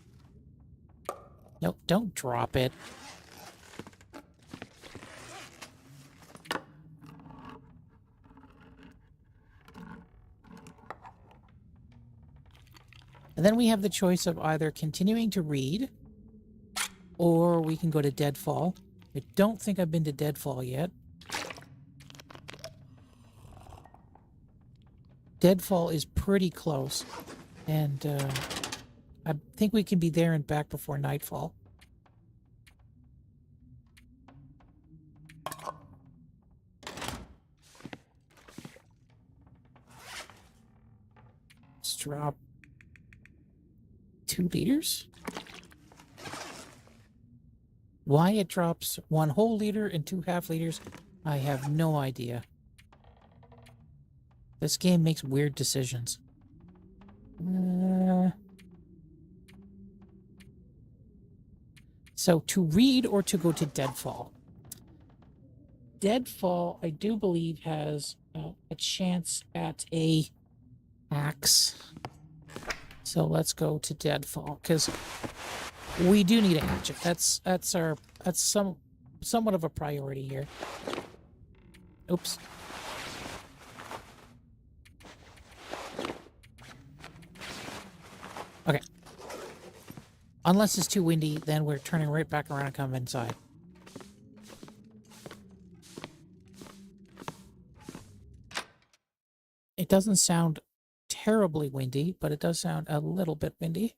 Speaker 1: Nope, don't drop it. And then we have the choice of either continuing to read or we can go to Deadfall. I don't think I've been to Deadfall yet. Deadfall is pretty close, and I think we can be there and back before nightfall. Let's drop 2 liters. Why it drops 1 whole liter and 2 half liters, I have no idea. This game makes weird decisions. So to read or to go to Deadfall? Deadfall, I do believe, has a chance at a axe. So let's go to Deadfall because we do need a hatchet. That's somewhat of a priority here. Oops. Okay. Unless it's too windy, then we're turning right back around and coming inside. It doesn't sound terribly windy, but it does sound a little bit windy.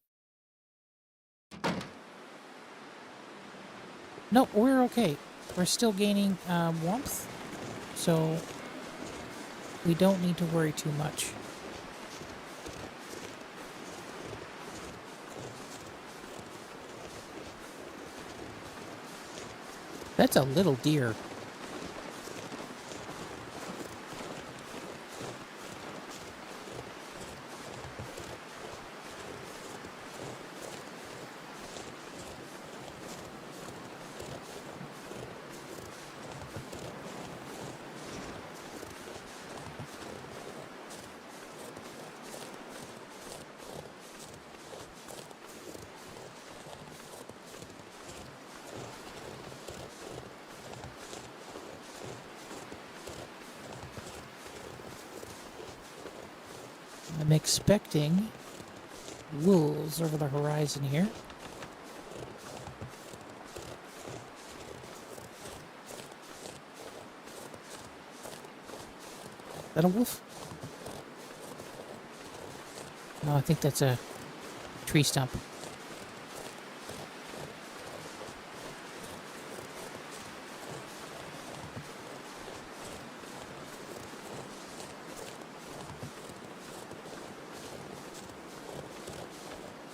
Speaker 1: No, we're okay. We're still gaining warmth, so we don't need to worry too much. That's a little deer. I'm expecting wolves over the horizon here. Is that a wolf? No, I think that's a tree stump.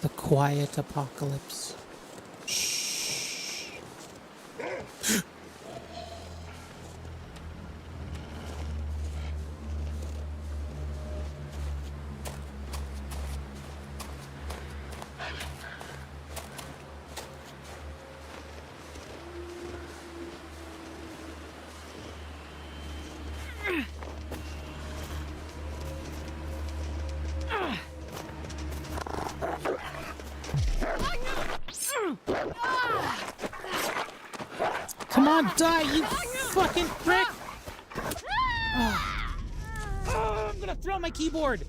Speaker 1: The quiet apocalypse. Shh. on, die, you fucking prick! Oh, I'm gonna throw my keyboard!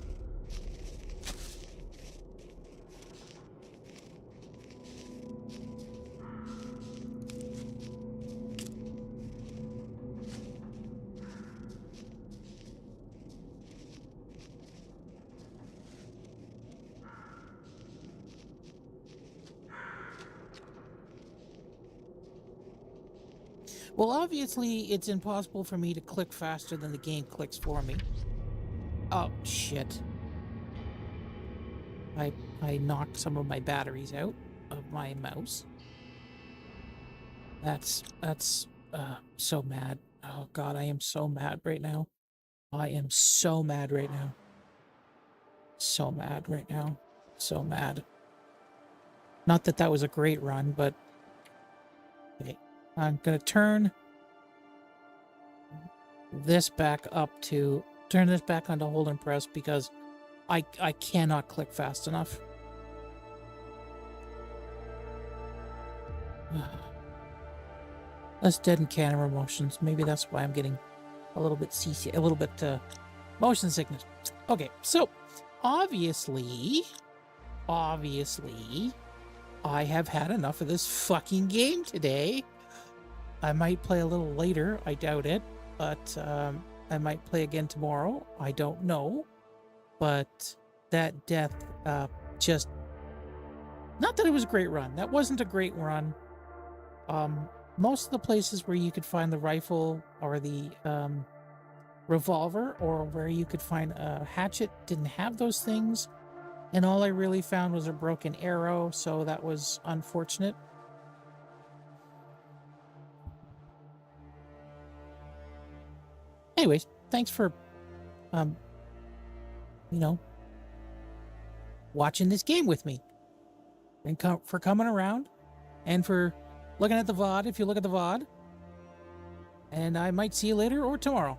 Speaker 1: Well, obviously, it's impossible for me to click faster than the game clicks for me. Oh, shit. I knocked some of my batteries out of my mouse. That's so mad. Oh, God, I am so mad right now. I am so mad right now. So mad right now. So mad. Not that that was a great run, but... Okay, I'm gonna turn this back up to... Turn this back onto hold and press because I cannot click fast enough. Less dead and camera motions. Maybe that's why I'm getting a little bit seasick, a little bit motion sickness. Okay, so obviously, I have had enough of this fucking game today. I might play a little later. I doubt it, but I might play again tomorrow. I don't know, but that death just... Not that it was a great run. That wasn't a great run. Most of the places where you could find the rifle or the revolver or where you could find a hatchet didn't have those things. And all I really found was a broken arrow, so that was unfortunate. Anyways, thanks for, watching this game with me. And for coming around. And for looking at the VOD, if you look at the VOD. And I might see you later or tomorrow.